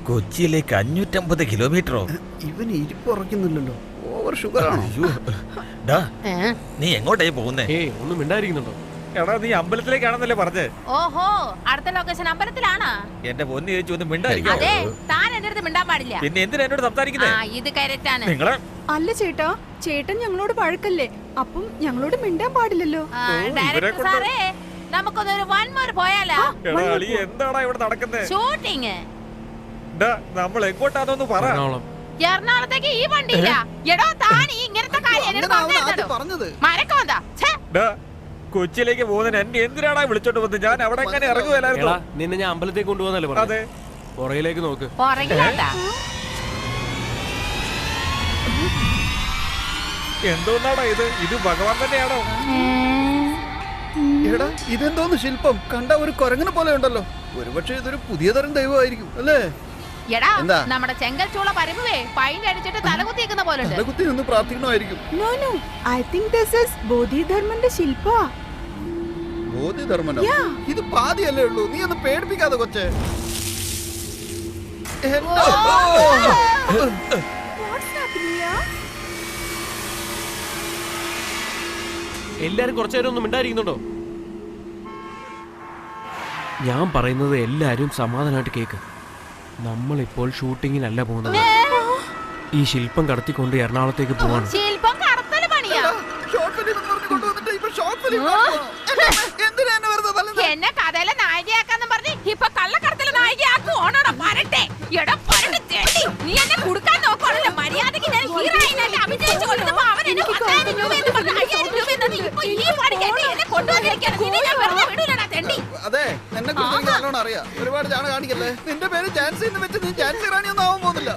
കൊച്ചിയിലേക്ക് 550 കിലോമീറ്ററോ? ഇവന് ഇരിപ്പ് ഉറക്കുന്നില്ലല്ലോ. ഓവർ ഷുഗർ ആണോ? നീ എങ്ങോട്ടേ പോകുന്നേ? ഒന്നും മിണ്ടായിരിക്കുന്നുണ്ടോ? എടാ നീ അമ്പലത്തിലേക്കാണെന്നല്ലേ പറഞ്ഞേ? ഓഹോ അടുത്ത ലൊക്കേഷൻ അമ്പലത്തിലാണോ? എന്റെ പൊന്നു ചേച്ചി ഒന്നും മിണ്ടായിരിക്കും. അതെ താൻ എന്റെ അടുത്ത് മിണ്ടാൻ പാടില്ല. പിന്നെ എന്തിനാ എന്നോട് സംസാരിക്കുന്നേ? ഇത് കരറ്റാണ്. നിങ്ങളെ അല്ല ചേട്ടാ, ചേട്ടൻ ഞങ്ങളോട് വഴക്കല്ലേ, അപ്പം ഞങ്ങളോട് മിണ്ടാൻ പാടില്ലല്ലോ. ഡയറക്ടർ സാറേ നമുക്കൊന്നൊരു 1 മോർ പോയാലോ? എന്താടാ ഇവിടെ നടക്കുന്നത്? ഷൂട്ടിങ്. നമ്മൾ എങ്ങോട്ടാന്നൊന്ന് പറ. എറണാകുളത്തേക്ക് ഈ വണ്ടിയില്ല. എടോ താൻ ഇങ്ങനത്തെ കാര്യം പറഞ്ഞത് മരക്കോന്താ. കൊച്ചിയിലേക്ക് പോകുന്നതിന് എന്നെ എന്തിനാടാ വിളിച്ചോണ്ട് വന്നത്? ഞാൻ അവിടെ എങ്ങനെ ഇറങ്ങുവല്ലായിരുന്നു. നിന്നെ ഞാൻ അമ്പലത്തേക്ക് കൊണ്ടുപോകുന്നല്ലേ പറഞ്ഞത്? പുറകിലേക്ക് നോക്ക്. എന്തോന്നാടാ ഇത്? ഇത് ഭഗവാൻ തന്നെയാണോ? എടാ ഇതെന്തോന്ന് ശില്പം? കണ്ട ഒരു കുരങ്ങനെ പോലെ ഉണ്ടല്ലോ. ഒരുപക്ഷെ ഇതൊരു പുതിയ തരം ദൈവമായിരിക്കും അല്ലേ? എടാ എന്താ? നമ്മുടെ ചെങ്കൽച്ചൂള പരിമുവേ പൈൻ്റ് അടിച്ചിട്ട് തലകുത്തിയേക്കുന്ന പോലെ തലകുത്തി നിന്ന് പ്രാർത്ഥിക്കണമായിരിക്കും. No no I think this is ബോധിധർമ്മന്റെ ശില്പ. ബോധിധർമ്മനോ? Yeah. ഇത് പാതിയല്ലേ ഉള്ളൂ, നീ ഒന്ന് പേടിപ്പിക്കാതെ കൊച്ചേ. എല്ലാരും കുറച്ചേരം ഒന്നും മിണ്ടായിരിക്കുന്നുണ്ടോ? ഞാൻ പറയുന്നത് എല്ലാരും സമാധാനമായിട്ട് കേക്ക്. നമ്മളിപ്പോൾ ഷൂട്ടിങ്ങിനല്ല പോകുന്നത്. ഈ ശില്പം കടത്തിക്കൊണ്ട് എറണാകുളത്തേക്ക് പോവാണ്. ശില്പം കടത്തല് പണിയാ. എന്നെ കഥയിലെ നായികയാക്കാന്ന് പറഞ്ഞ് ഇപ്പൊ കള്ളക്കടത്തിലെ നായികയാക്കുവാണോടാ? പരട്ടെ എടാ പരട്ടെ ചേട്ടി, നീ എന്നെ കൊടുക്കാൻ നോക്കണല്ലോ. മര്യാദക്ക് ഞാൻ ഹീറോയിനല്ലേ അഭിനയിച്ചു കൊടുത്തപ്പോ അവൻ എന്നെ 10,000 രൂപ എന്ന് പറഞ്ഞു 5,000 രൂപ എന്ന് ഇപ്പൊ ഈ പണിക്ക് എന്നെ കൊണ്ടുവന്നിരിക്കുകയാണ്. നിന്നെ ഞാൻ വെറുതെ വിടൂലടാ തെണ്ടി. അതെ, എന്നെ കുറിച്ച് എനിക്ക് നല്ലോണം അറിയാം. ഒരുപാട് ചാണ കാണിക്കല്ലേ. നിന്റെ പേര് ജാൻസി എന്ന് വെച്ച് നീ ജാൻസി റാണി ഒന്നും ആവാൻ പോകുന്നില്ല.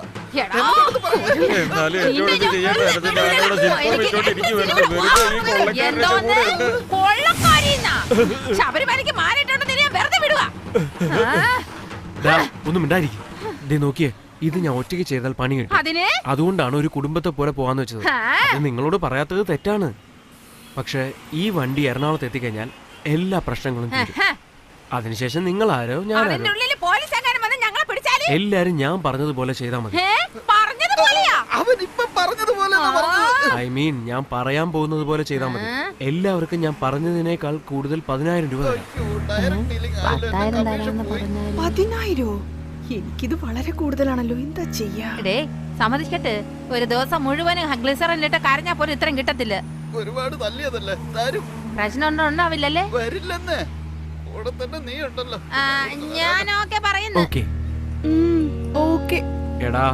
ശബരിമലയ്ക്ക് മാറിയിട്ടുണ്ടെന്ന് ഞാൻ വെറുതെ വിടുക. ഒന്നും മിണ്ടായിരിക്കും. നോക്കിയേ, ഇത് ഞാൻ ഒറ്റയ്ക്ക് ചെയ്താൽ പണി കിട്ടും. അതുകൊണ്ടാണ് ഒരു കുടുംബത്തെ പോലെ പോവാന്ന് വെച്ചത്. അത് നിങ്ങളോട് പറയാത്തത് തെറ്റാണ്. പക്ഷെ ഈ വണ്ടി എറണാകുളത്ത് എത്തിക്കഴിഞ്ഞാൽ എല്ലാ പ്രശ്നങ്ങളും തീരും. അതിനുശേഷം നിങ്ങൾ ആരോ ഞാനാരോ എല്ലാരും ഞാൻ പറഞ്ഞതുപോലെ ചെയ്താൽ മതി. ഐ മീൻ ഞാൻ പറയാൻ പോകുന്നത് പോലെ ചെയ്താൽ മതി. എല്ലാവർക്കും ഞാൻ പറഞ്ഞതിനേക്കാൾ കൂടുതൽ 10,000 രൂപ തരാം. 10,000? എനിക്കിത് വളരെ കൂടുതലാണല്ലോ. എന്താ ചെയ്യാ? സമ്മതിക്കട്ടെ, ഒരു ദിവസം മുഴുവനും ഗ്ലിസറിലിട്ട് കരഞ്ഞാ പോലും ഇത്രയും കിട്ടത്തില്ല. ഒരുപാട് തല്ലിയതല്ലേ തരും. പ്രശ്നം ഉണ്ടാവില്ലല്ലേ? വരില്ലെന്നേ. കൂടെ തന്നെ നീ ഉണ്ടല്ലോ. ഞാൻ ഓക്കെ പറയുന്നു. ഓക്കെ. എടാ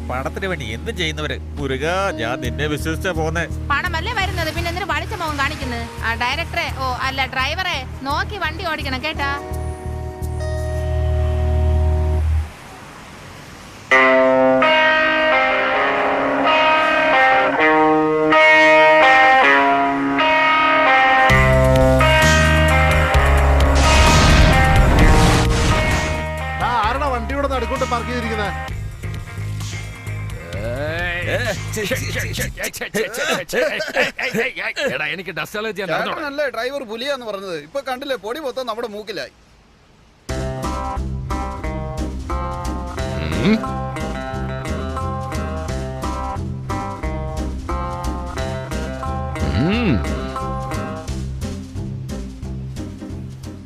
പണത്തിന് വേണ്ടി എന്ത് ചെയ്യുന്നവര് മുരുക, ഞാൻ നിന്നെ വിശ്വസിച്ചാ പോന്നെ. പണമല്ലേ വരുന്നത്, പിന്നെ എന്തിനു പഠിച്ച മുഖം കാണിക്കുന്നത്? ആ ഡയറക്ടറെ, ഓ അല്ല ഡ്രൈവറെ നോക്കി വണ്ടി ഓടിക്കണം കേട്ടാ. ആരുടെ വണ്ടിയോടെ നടുക്കൊണ്ട് പാർക്ക് ചെയ്തിരിക്കുന്നത്? എനിക്ക് ഡസ്റ്റ് അലർജി. ചേട്ടനല്ലേ ഡ്രൈവർ പുലിയാന്ന് പറഞ്ഞത്? ഇപ്പൊ കണ്ടില്ലേ, പൊടി മൊത്തം നമ്മുടെ മൂക്കിലായി.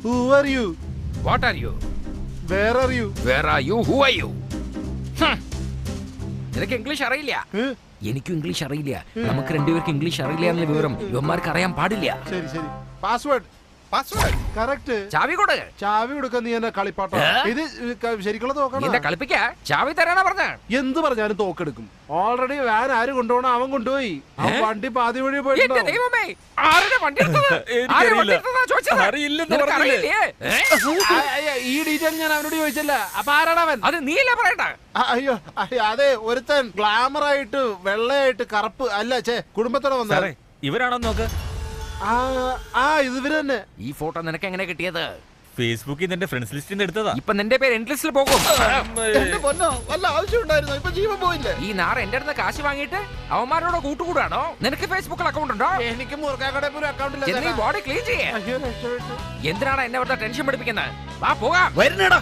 Who are you? What are you? Where are you? Where are you? Who are you? നിനക്ക് ഇംഗ്ലീഷ് അറിയില്ല. എനിക്കും ഇംഗ്ലീഷ് അറിയില്ല. നമുക്ക് രണ്ടുപേർക്ക് ഇംഗ്ലീഷ് അറിയില്ല എന്നുള്ള വിവരം യുവന്മാർക്ക് അറിയാൻ പാടില്ല. ശരി ശരി. Password correct. ചാവി കൊടു. ചാവി കൊടുക്കാൻ നീ എന്നെ കളിപ്പാട്ടോ? ഇത് ശരിക്കുള്ള തോക്കണം. എന്നെ കളിപ്പിക്കാ? ചാവി തരാനാ പറഞ്ഞ? എന്ത് പറഞ്ഞാലും തോക്കെടുക്കും. ഓൾറെഡി വാൻ ആര് കൊണ്ടുപോകണം അവൻ കൊണ്ടുപോയി. വണ്ടി പാതി വഴി പോയിട്ടുണ്ടോ? ഈ ഡീറ്റെയിൽ ഞാൻ അവനോട് ചോദിച്ചല്ല. അപ്പൊ ആരാണവൻ? അത് നീയല്ലേ പറയണ്ട. അയ്യോ അതെ, ഒരുത്തൻ ഗ്ലാമർ ആയിട്ട് വെള്ളയായിട്ട് കറുപ്പ് അല്ല കുടുംബത്തോടെ വന്നത്. ഇവരാണോ നോക്ക്? ഇത് ഇവര് തന്നെ. ഈ ഫോട്ടോ നിനക്ക് എങ്ങനെ കിട്ടിയത്? ഫേസ്ബുക്കിൽ നിന്റെ ഫ്രണ്ട്സ് ലിസ്റ്റിൽ നിന്ന് എടുത്തതാ. ഇപ്പൊ നിന്റെ പേര് എൻഡ് ലിസ്റ്റിൽ പോകും. വല്ല ആവശ്യം ഉണ്ടായിരുന്നു? ഇപ്പൊ ജീവൻ പോയില്ലേ? ഈ നാറ് എന്റെ അടുത്ത് കാശ് വാങ്ങിയിട്ട് അവന്മാരോട് കൂട്ടുകൂടാണോ? നിനക്ക് ഫേസ്ബുക്കിൽ അക്കൗണ്ട് ഉണ്ടോ? എനിക്ക് മുറുക്കാക്കടയിൽ പോലും അക്കൗണ്ട് ഇല്ല. ബോഡി ക്ലീൻ ചെയ്യേ. എന്തിനാണ് എന്നെ വെറുതെ ടെൻഷൻ പഠിപ്പിക്കുന്നത്? വാ പോകാം. വരുന്നേടാ.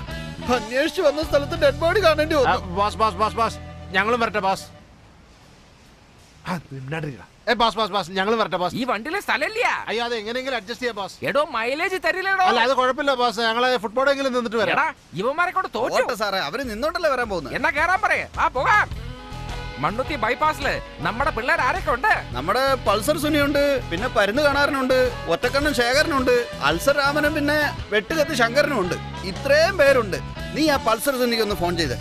അന്വേഷിച്ചു വന്ന സ്ഥലത്ത് ഡെഡ് ബോഡി കാണേണ്ടി വന്നു. ബോസ് ഞങ്ങളും വരട്ടെ ബോസ്. ഞങ്ങൾ വരട്ടെ ബോസ്. ഈ വണ്ടിയിലെ സ്ഥലമില്ല. അയ്യോ അത് എങ്ങനെയെങ്കിലും അഡ്ജസ്റ്റ് ചെയ്യാം ബോസ്. എടോ മൈലേജ് തരില്ലടോ. അല്ല അത് കുഴപ്പമില്ല ബോസ്, ഞങ്ങള് ഫുട്ബോളെങ്കിലും നിന്നിട്ട് വരാം. ഇവന്മാരെ കൊണ്ട് തോറ്റു സാറേ. അവര് നിന്നോണ്ടല്ലേ വരാൻ പോകുന്നത്. എന്നാ കേറാൻ പറയേ. ആ പോകാം. മണ്ണുത്തി ബൈപ്പാസില് നമ്മുടെ പിള്ളേർ ആരൊക്കെ ഉണ്ട്? നമ്മുടെ പൾസർ സുനിയുണ്ട്, പിന്നെ പരുന്ന് കാണാരനുണ്ട്, ഒറ്റക്കണ്ണൻ ശേഖരനുണ്ട്, അൽസർ രാമനും, പിന്നെ വെട്ടുകത്ത് ശങ്കരനും ഉണ്ട്. ഇത്രയും പേരുണ്ട്. നീ ആ പൾസർ സുനിക്ക് ഒന്ന് ഫോൺ ചെയ്തേ.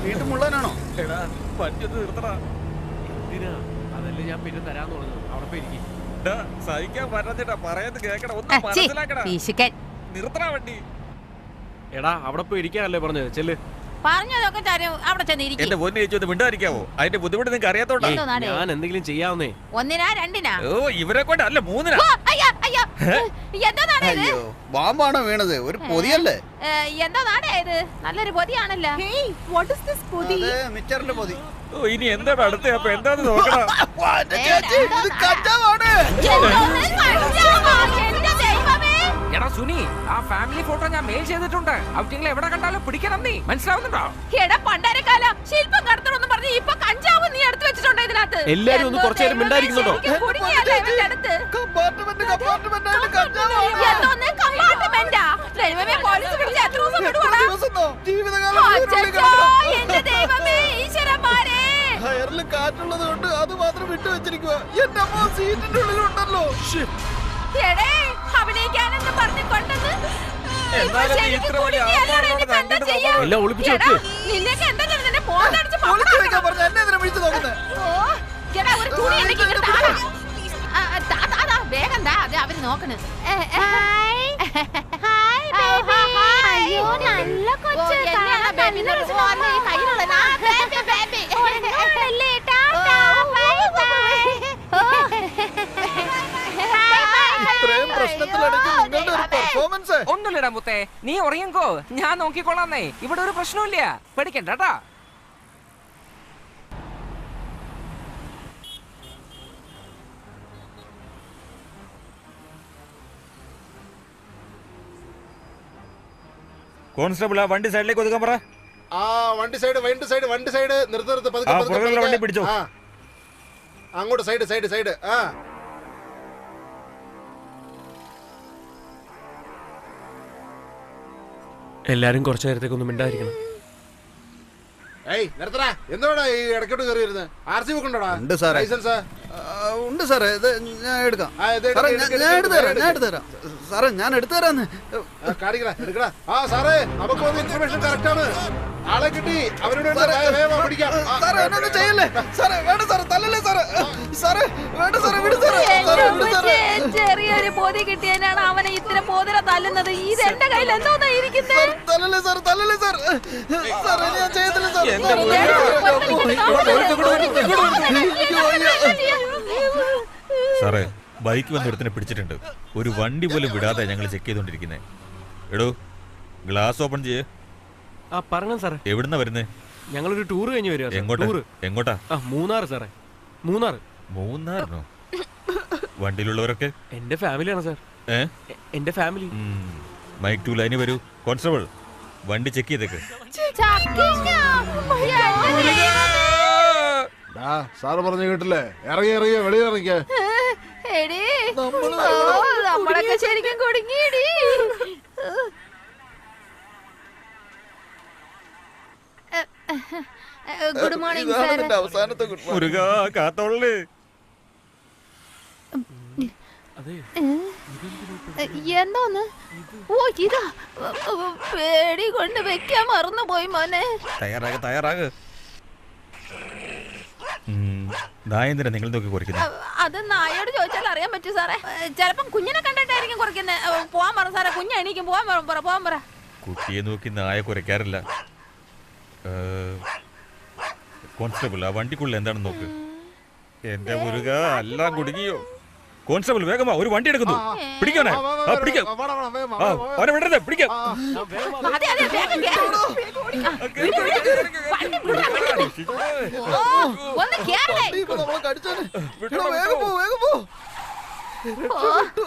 വീട്ടു മുള്ളാനാണോ? അതല്ലേ ഞാൻ പിന്നെ തരാന്ന് പറഞ്ഞത്. അവിടെ പോയിരിക്കും. സഹിക്കാൻ പറ്റാത്തിട്ടാ പറയുന്നത് കേക്കണം. ഒന്ന് മനസ്സിലാക്കടാ. നിർത്തണ വണ്ടി. എടാ അവിടെ പോയി ഇരിക്കാനല്ലേ പറഞ്ഞത്? ചെല്ല്. പറഞ്ഞതൊക്കെ തരും അവിടെ ചെന്നിരിക്കും. എന്റെ പൊന്നു ചേച്ചി ഒന്ന് മിണ്ടായിരിക്കാവോ? അതിന്റെ ബുദ്ധിമുട്ട് നിങ്ങൾക്ക് അറിയാത്തോണ്ടാ. ഞാൻ എന്തെങ്കിലും ചെയ്യാവുന്നേ. ഒന്നിനാ രണ്ടിനാ? ഓ ഇവരെ കൊണ്ട് അല്ല, മൂന്നിനാ. എന്താണ് ഇത്? ബാമ്പാണോ വീണത്? ഒരു പൊതിയല്ലേ? എന്താണ് ഇത്? നല്ലൊരു പൊതിയാണല്ലോ. മിച്ചറിന്റെ പൊതി. ഓ ഇനി എന്താണ് അടുത്ത? അപ്പൊ എന്താന്ന് നോക്കണം. എടാ സുനി, ആ ഫാമിലി ഫോട്ടോ ഞാൻ മെയിൽ ചെയ്തിട്ടുണ്ട്. ഔട്ടിംഗിൽ എവിടെ കണ്ടാലും പിടിക്കണം. നീ മനസ്സിലാവുന്നുണ്ടോ? എടാ പണ്ടാരക്കാല ശില്പം കടത്തണമെന്ന് പറഞ്ഞ് ഇപ്പൊ കഞ്ചാവ് നീ എടുത്തു വെച്ചിട്ടുണ്ടോ ഇതിനകത്ത്? എല്ലാരും ഒന്ന് കുറച്ചു നേരം മിണ്ടായിരിക്കുന്നുണ്ടോ? കാറ്റുള്ളത് കൊണ്ട് അത് മാത്രം വിട്ടു വെച്ചിരിക്കുക. എന്റെ അമ്മ സീറ്റിന്റെ ഉള്ളിലുണ്ടല്ലോ. അഭിനയിക്കാനെന്ന് പറഞ്ഞു കൊണ്ടത് എല്ലാം ഒളിപ്പിച്ചു വെക്ക്. നിന്നൊക്കെ എന്തെങ്കിലും നിന്നെ പോകടിച്ച് വേഗം താ, അത് അവര് നോക്കണ്. ഒന്നുമില്ലടാ മുത്തേ, നീ ഉറങ്ങിക്കോ, ഞാൻ നോക്കിക്കൊള്ളാന്നേ. ഇവിടെ ഒരു പ്രശ്നമില്ല, പേടിക്കണ്ട കേട്ടാ. കോൺസ്റ്റബിൾ ആ വണ്ടി സൈഡിലേക്ക് ഒതുക്കാൻ പറ. ആ വണ്ടി സൈഡ് നിർത്ത് വണ്ടി പിടിച്ചോ. അങ്ങോട്ട് സൈഡ്. ആ എല്ലാരും കുറച്ചു നേരത്തേക്ക് ഒന്നും മിണ്ടായിരിക്കണം. ഏയ് നിർത്തടാ. എന്തുവാടാ ഈ ഇടയ്ക്കോട്ട് കയറി വരുന്നത്? RC ബുക്ക് ഉണ്ടോടാ? ഉണ്ട് സാറേ. ലൈസൻസ് ഉണ്ട് സാറേ. ഇത് ഞാൻ എടുക്കാം. സാറേ ഞാൻ എടുത്തു തരാന്ന്. എടുക്കടാ. ആ സാറേ നമുക്ക് ഇൻഫർമേഷൻ കറക്റ്റ് ആണ്. ആളെ കിട്ടി. അവരോട് പിടിക്കാം. സാറേ എന്നൊന്നും ചെയ്യല്ലേ സാറേ. വേണ്ട സാറേ, തല്ലല്ലേ സാറേ. സാറേ വേണ്ട സാറേ, വിടു സാറേ. ചെറിയൊരു പൊതി കിട്ടിയതിനാണ് അവനെ ഇത്ര പോതിര തല്ലുന്നത്. ഇത് എന്റെ കയ്യിൽ എന്തോന്നാ ഇരിക്കുന്നത്? തല്ലല്ലേ സാർ. സാറേ ഞാൻ ചെയ്തില്ല സാർ. സാറേ ബൈക്ക് വന്ന് ഒരുത്തിനെ പിടിച്ചിട്ടുണ്ട്. ഒരു വണ്ടി പോലും വിടാതെ ഞങ്ങൾ ചെക്ക് ചെയ്തോണ്ടിരിക്കുന്നേ. എടോ ഗ്ലാസ് ഓപ്പൺ ചെയ്യേ. ആ പറഞ്ഞു സാറേ. എവിടുന്നാ വരുന്നേ? ഞങ്ങളൊരു ടൂർ കഴിഞ്ഞ് വരിക. എങ്ങോട്ടാ? മൂന്നാർ സാറേ. മൂന്നാറിനോ? വണ്ടിയിലുള്ളവരൊക്കെ എന്റെ ഫാമിലിയാണ് സാർ. എന്റെ ഫാമിലി. മൈക്ക് 2 ലൈനിൽ വരൂ. കോൺസ്റ്റബിൾ വണ്ടി ചെക്ക് ചെയ്തേക്ക്. സാറ് പറഞ്ഞു കേട്ടില്ലേ? ഇറങ്ങിയ വെളിയിൽ ഇറങ്ങിക്കേ. നമ്മളൊക്കെ ശരിക്കും കുടുങ്ങിയടി. Good morning sir. അവസാനത്തെ ഗുഡ് മോർണിംഗ്. മുരുകാ കാത്തോളേ. എന്തോന്ന്? ഓ ഇതാ. പേടി കൊണ്ട് വെക്കാൻ മറന്നുപോയി മോനെ. തയ്യാറാക്. നായന്തിനാ നിങ്ങൾ നോക്കി കുറയ്ക്കുന്നത്? അത് നായോട് ചോദിച്ചാൽ അറിയാൻ പറ്റും സാറേ. ചിലപ്പം കുഞ്ഞിനെ കണ്ടിട്ടായിരിക്കും കുറയ്ക്കുന്നത്. പോവാൻ പറ സാറേ. കുഞ്ഞ് എണീക്കും. പോവാൻ പറ. കുട്ടിയെ നോക്കി നായ കുറയ്ക്കാറില്ല. കോൺസ്റ്റബിൾ ആ വണ്ടിക്കുള്ളിൽ എന്താണെന്ന് നോക്ക്. എന്റെ മുരുക എല്ലാം കുടുങ്ങിയോ? കോൺസ്റ്റബിൾ വേഗമാ, ഒരു വണ്ടി എടുക്കുന്നു. പിടിക്കാനേ. പിടിക്കാം. അവനെ വിടരുത്. പിടിക്കാം.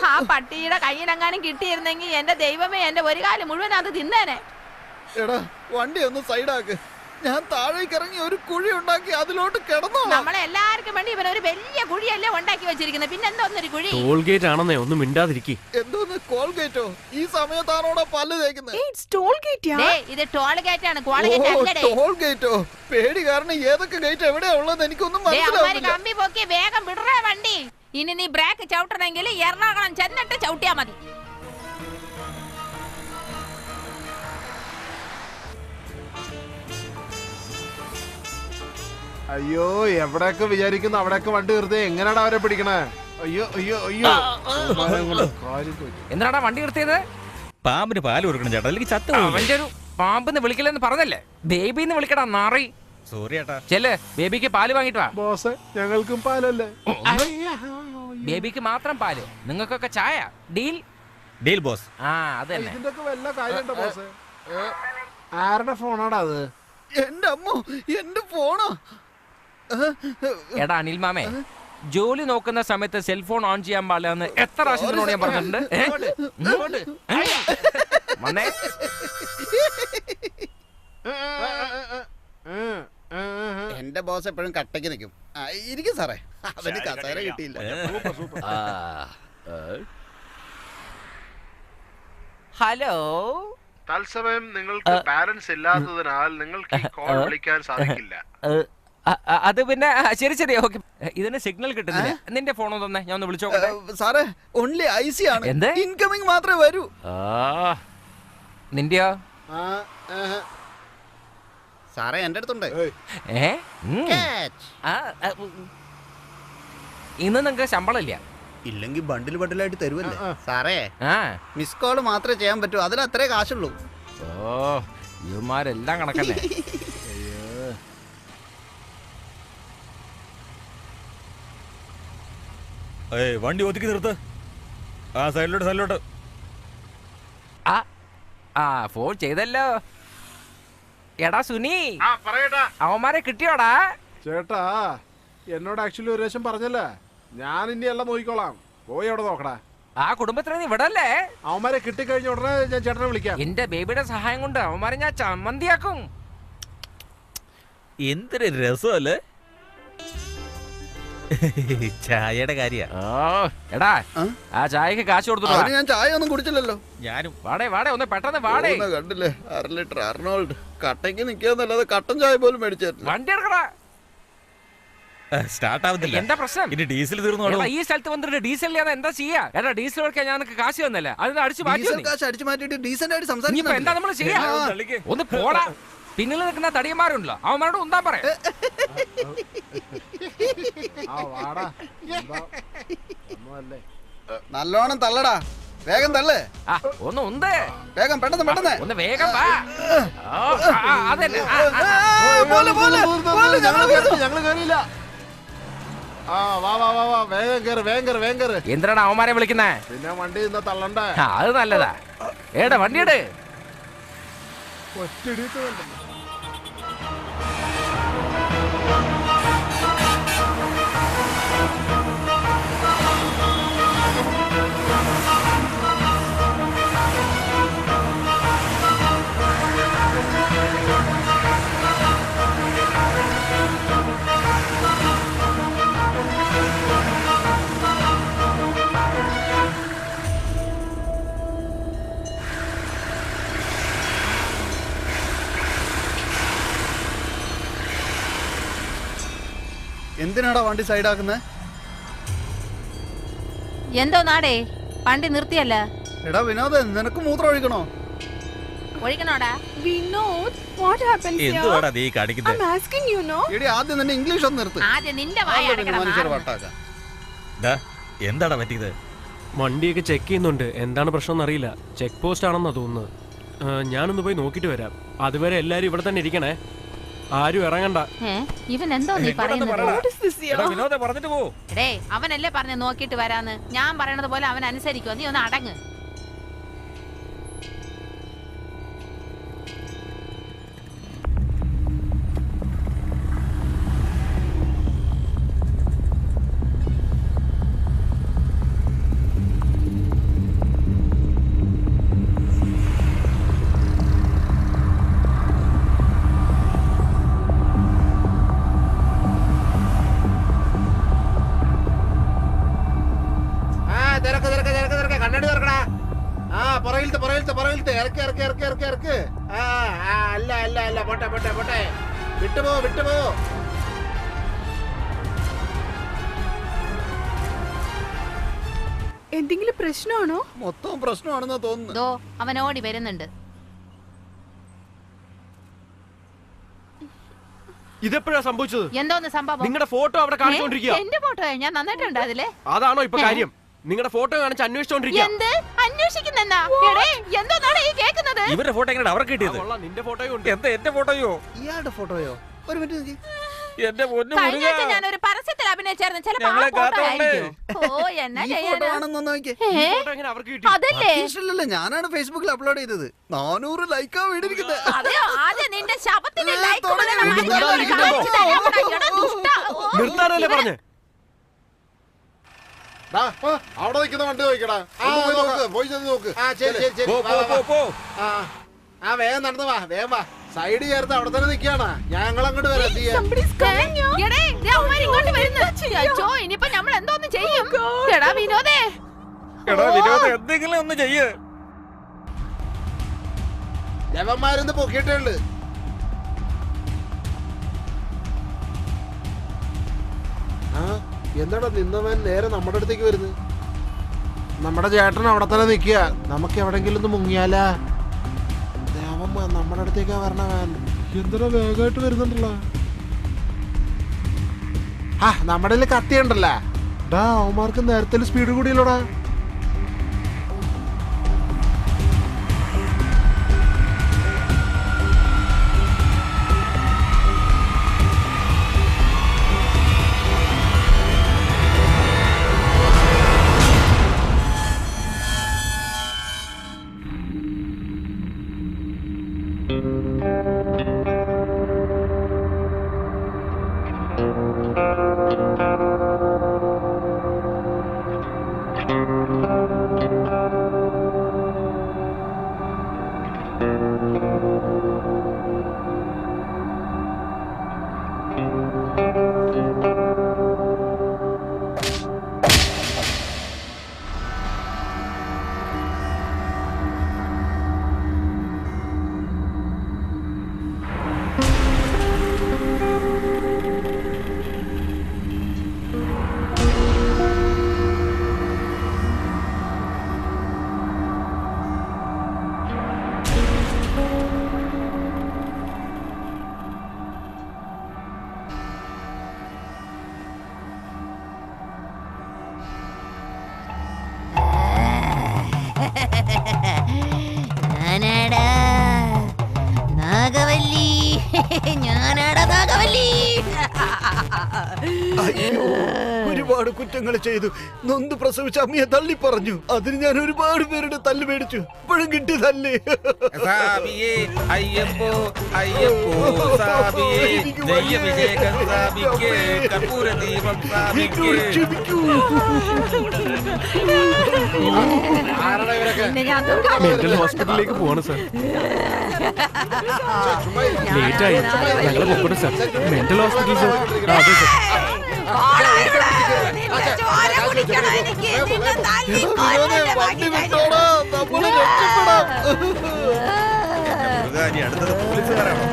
ആ പട്ടിയുടെ കയ്യിലെങ്ങാനും കിട്ടിയിരുന്നെങ്കിൽ എന്റെ ദൈവമേ, എന്റെ ഒരു കാലം മുഴുവൻ അത് തിന്നേനെ. എടാ വണ്ടി ഒന്ന് സൈഡാക്ക്. ഞാൻ താഴേക്ക് ഇറങ്ങി ഒരു കുഴി ഉണ്ടാക്കി അതിലോട്ട് കിടന്നോ. നമ്മളെ എല്ലാവർക്കും വേണ്ടി ഇവൻ ഒരു വലിയ കുഴിയല്ലേ ഉണ്ടാക്കി വെച്ചിരിക്കുന്നത്. പിന്നെ എന്തോന്നൊരു കുഴി? ടോൾഗേറ്റ് ആണെന്നേ. ഒന്നും മിണ്ടാതിരിക്കും. എന്തോന്ന് കോൾഗേറ്റോ? ഈ സമയത്താണോടാ പല്ല് തേക്കുന്നത്? ഇത് ടോൾഗേറ്റ് ആണ്. ടോൾഗേറ്റോ? പേടി കാരണം ഏതൊക്കെ ഗേറ്റ് എവിടെയാ ഉള്ളത് എനിക്കൊന്നും മനസ്സിലാവില്ല. കമ്പി പൊക്കി വേഗം വിടറേ വണ്ടി. ഇനി നീ ബ്രേക്ക് ചവിട്ടണമെങ്കിൽ എറണാകുളം ചെന്നിട്ട് ചവിട്ടിയാ മതി. അയ്യോ എവിടെയൊക്കെ വിചാരിക്കുന്നു അവിടെയൊക്കെ വണ്ടി നിർത്തി എങ്ങനെയാടാ അവരെ പിടിക്കണേ? അയ്യോ എന്താടാ വണ്ടി നിർത്തിയത്? പാമ്പിന് പാല് കൊടുക്കണം ചേട്ടാ, അല്ലെങ്കിൽ ചത്ത. പാമ്പെന്ന് വിളിക്കില്ലെന്ന് പറഞ്ഞല്ലേ? ബേബിന്ന് വിളിക്കടാ നാറി. സോറി ഏട്ടാ. ചെല്ല്, ബേബിക്ക് പാല് വാങ്ങിട്ട് വാ. ബോസ് ഞങ്ങൾക്കും പാലല്ലേ? ബേബിക്ക് മാത്രം പാല്, നിങ്ങൾക്കൊക്കെ ചായ. ഡീൽ? Deal boss. ആ അതന്നെ. ഇതിന്റെ ഒക്കെ വല്ല കാര്യമുണ്ടോ ബോസ്? ആരുടെ ഫോണാടാ അത്? എന്റെ അമ്മോ, എന്റെ ഫോണോ? എടാ അനിൽ മാമേ, ജോലി നോക്കുന്ന സമയത്ത് സെൽഫോൺ ഓൺ ചെയ്യാൻ പാടില്ലെന്ന് എത്ര പ്രാവശ്യത്തിനോട് ഞാൻ പറഞ്ഞിട്ടുണ്ട്. വന്നേ. എന്റെ ബോസ് എപ്പോഴും കട്ടയ്ക്ക് നിൽക്കും. ഇരിക്കും സാറേ, അവന് കസേര കിട്ടിയില്ല. ഹലോ. തത്സമയം നിങ്ങൾക്ക് ബാലൻസ് ഇല്ലാത്തതിനാൽ നിങ്ങൾക്ക് ഈ കോൾ വിളിക്കാൻ സാധിക്കില്ല. അത് പിന്നെ ശരി ശരി ഓക്കെ. ഇതിന് സിഗ്നൽ കിട്ടുന്നില്ല. നിന്റെ ഫോണോ തന്നെ, ഞാൻ ഒന്ന് വിളിച്ചോട്ടെ. സാറേ ഓൺലി IC ആണ്. എന്ത്? ഇൻകമിംഗ് മാത്രമേ വരൂ. നിന്റെയോ? സാറേ എന്റെ അടുത്തുണ്ട്. ഇന്ന് നിങ്ങക്ക് ശമ്പളം ഇല്ല. ഇല്ലെങ്കിൽ ബണ്ടിൽ ബണ്ടിലായിട്ട് തരുമല്ലേ സാറേ? മിസ് കോള് മാത്രമേ ചെയ്യാൻ പറ്റൂ, അതിൽ അത്രേ കാശുള്ളൂ. ഓ ഇവന്മാരെല്ലാം കണക്കല്ലേ. വണ്ടി ഒതുക്കി നിർത്ത്. സൈഡിലോട്ട്. ഫോൺ ചെയ്തല്ലോ. എടാ സുനി, അവന്മാരെ കിട്ടിയോടാ? ചേട്ടാ എന്നോട് ആക്ച്വലി ഒരു പ്രാവശ്യം പറഞ്ഞല്ലേ, ഞാൻ ഇനി എല്ലാം നോക്കിക്കോളാം. പോയി അവിടെ നോക്കടാ. ആ കുടുംബത്തിന് നീ വിടല്ലേ? അവന്മാരെ കിട്ടിക്കഴിഞ്ഞ ഉടനെ ഞാൻ ചേട്ടനെ വിളിക്കാം. എന്റെ ബേബിയുടെ സഹായം കൊണ്ട് അവന്മാരെ ഞാൻ ചമ്മന്തിയാക്കും. എന്തൊരു രസമല്ലേ ചായയുടെ കാര്യ. എടാ ആ ചായക്ക് കാശ് കൊടുത്തു. ഞാൻ ചായ ഒന്നും കുടിച്ചില്ലല്ലോ. ഞാനും. വാടേ ഒന്ന് പെട്ടെന്ന് വാടേ. കണ്ടില്ലേ 1/2 ലിറ്റർ അർണോൾഡ് കട്ടയ്ക്ക് നിൽക്കാന്നല്ലാതെ കട്ടൻ ചായ പോലും മേടിച്ചു. വണ്ടി എടുക്കടാ. സ്റ്റാർട്ട് ആവുന്നില്ല. എന്താ പ്രശ്നം? ഇനി ഡീസൽ തീർന്നു. ഈ സ്ഥലത്ത് വന്നിട്ട് ഡീസൽ ഇല്ലാതെ എന്താ ചെയ്യാ? എടാ ഡീസൽ കൊടുക്കാൻ ഞാൻ നിനക്ക് കാശ് തന്നല്ലേ, അതിന് അടിച്ചു മാറ്റിയിട്ട് ഡീസന്റ് ആയിട്ട് സംസാരിക്കും. എന്താ നമ്മൾ ചെയ്യാ? ഒന്ന് പോടാ. പിന്നിൽ നിൽക്കുന്ന തടിയന്മാരുണ്ടല്ലോ, അവന്മാരോട് ഉണ്ടാ പറയാ. നല്ലോണം തള്ളടാ, വേഗം തള്ളേ. ഒന്ന് ഉണ്ട് വേഗം, പെട്ടെന്ന് ഒന്ന് വേഗം വാ. അതന്നെ. ഞങ്ങള് കേറിയില്ല. വേഗം കേറ്. എന്തിനാണ് അവന്മാരെ വിളിക്കുന്നേ? പിന്നെ വണ്ടി ഇന്ന് തള്ളണ്ടേ? അത് നല്ലതാ. ഏടാ വണ്ടിയുടെ ഒറ്റടിയിട്ട് വേണ്ട. എന്തിനാടാ വണ്ടി സൈഡാക്കുന്നത്? എന്തോ നാടേ വണ്ടി നിർത്തിയല്ല. എടാ വിനോദ്, നിനക്ക് മൂത്രം ഒഴിക്കണോ? ഒഴിക്കണോടാ? Vinod, what happens here? എന്തുവാടാ നീ കാണിക്കുന്നത്? I'm asking you, no? എടി ആദ്യം തന്നെ ഇംഗ്ലീഷ് ഒന്ന് നിർത്ത്. ആദ്യം നിന്റെ വായ അടക്കണം. മനുഷ്യർ വട്ടാക്ക. എന്താടാ പറ്റിയത്? വണ്ടിയൊക്കെ ചെക്ക് ചെയ്യുന്നുണ്ട്, എന്താണ് പ്രശ്നം എന്നറിയില്ല. ചെക്ക് പോസ്റ്റ് ആണെന്നാ തോന്നുന്നത്. ഞാനൊന്ന് പോയി നോക്കിട്ട് വരാം. അതുവരെ എല്ലാരും ഇവിടെ തന്നെ ഇരിക്കണേ, ആരും ഇറങ്ങണ്ട. ഇവൻ എന്തോ നീ പറയുന്നത്? വിനോദ പറഞ്ഞിട്ട് പോ. എടേ അവനല്ലേ പറഞ്ഞ നോക്കിട്ട് വരാന്ന്. ഞാൻ പറയണത് പോലെ അവൻ അനുസരിക്കുവോ? നീ ഒന്ന് അടങ്ങ്. കണ്ണടി തുറക്കടാ. പുറകിലത്തെ ഇറക്ക്. അല്ല പോട്ടെ. വിട്ടുപോ. എന്തെങ്കിലും പ്രശ്നമാണോ? മൊത്തം പ്രശ്നമാണെന്നാ തോന്നുന്നു. അവൻ ഓടി വരുന്നുണ്ട്. ഇതെപ്പോഴാ സംഭവിച്ചത്? എന്തോന്ന് സംഭവം? നിങ്ങളുടെ ഫോട്ടോ അവിടെ കാണിച്ചോണ്ടിരിക്കുക. എന്റെ ഫോട്ടോ ഞാൻ നന്നായിട്ടുണ്ട് അതിലെ. അതാണോ ഇപ്പൊ കാര്യം? നിങ്ങളുടെ ഫോട്ടോ കാണിച്ച് അന്വേഷിച്ചോണ്ടിരിക്കുക. എന്ത് അന്വേഷിക്കുന്നെന്നാ? എടേ, എന്തോന്നാണ് ഈ കേൾക്കുന്നത്? ഇവരുടെ ഫോട്ടോ എങ്ങനെ അവർക്ക് കിട്ടിയത്? നിന്റെ ഫോട്ടോയും ഉണ്ട്. എന്താ എന്റെ ഫോട്ടോയോ? ഇയാളുടെ ഫോട്ടോയോ? ഒരു മിനിറ്റ്. എന്റെ പൊന്നു കഴിഞ്ഞ ആഴ്ച ഞാനൊരു പരസ്യത്തിൽ അഭിനയിച്ചായിരുന്നു. ചിലപ്പോ ആ ഞങ്ങളെ ഫോട്ടോ കാത്തോളേ. ആയിരിക്കും. ഓ, എന്നാ ചെയ്യാനാ? കിട്ടി? അതല്ലേ ഞാനാണ് ഫേസ്ബുക്കിൽ അപ്ലോഡ് ചെയ്തത്. 400 ലൈക്കാ വീടിരിക്കുന്നത്. അതെയോ? ആദ്യം നിന്റെ ശബത്തിന് ലൈക്ക് നിർത്താനല്ലേ പറഞ്ഞേ? അവിടെ നിൽക്കുന്ന വണ്ടി നോക്കടാ. പോയി ചെന്ന് നോക്ക്. ആ വേഗം നടന്നു വാ, വേഗം വാ. സൈഡ് ചേർത്ത് അവിടെ തന്നെ നിൽക്കാണ്. ഞങ്ങൾ അങ്ങോട്ട് വരാം. ഇങ്ങോട്ട് വരുന്നു. ഇനിയിപ്പോ നമ്മൾ എന്തോന്ന് ചെയ്യും? എടാ വിനോദേ, എന്തെങ്കിലും ഒന്ന് ചെയ്യ്. ദേവന്മാരെന്ന് പൊക്കിയിട്ടേ ഉള്ളു. എന്താടാ നിന്നവൻ നേരെ നമ്മുടെ അടുത്തേക്ക് വരുന്നത്? നമ്മുടെ ചേട്ടൻ അവിടെ തന്നെ നിൽക്കുക. നമുക്ക് എവിടെങ്കിലും ഒന്ന് മുങ്ങിയാലാ? ദേവമ്മ നമ്മുടെ അടുത്തേക്കാ വരണവൻ. എന്താ വേഗമായിട്ട് വരുന്നുണ്ടല്ലോ. ആ നമ്മുടെ കത്തിയുണ്ടല്ലോ. ഡാ അവന്മാർക്ക് നേരത്തെ സ്പീഡ് കൂടിയല്ലോടാ. ഒരുപാട് കുറ്റങ്ങൾ ചെയ്തു. നൊന്ത് പ്രസവിച്ച അമ്മയെ തള്ളി പറഞ്ഞു. അതിന് ഞാൻ ഒരുപാട് പേരുടെ തല്ല് മേടിച്ചു. ഇപ്പോഴും കിട്ടി തല്ല്. മെന്റൽ ഹോസ്പിറ്റലിലേക്ക് പോവാണ് സാർ. ലേറ്റായി. ഞങ്ങളെ പൊക്കോട്ടെ സാർ. Mental hospital sir. അതെ സാർ. അടുത്തത് പോലീസുകാരാണോ?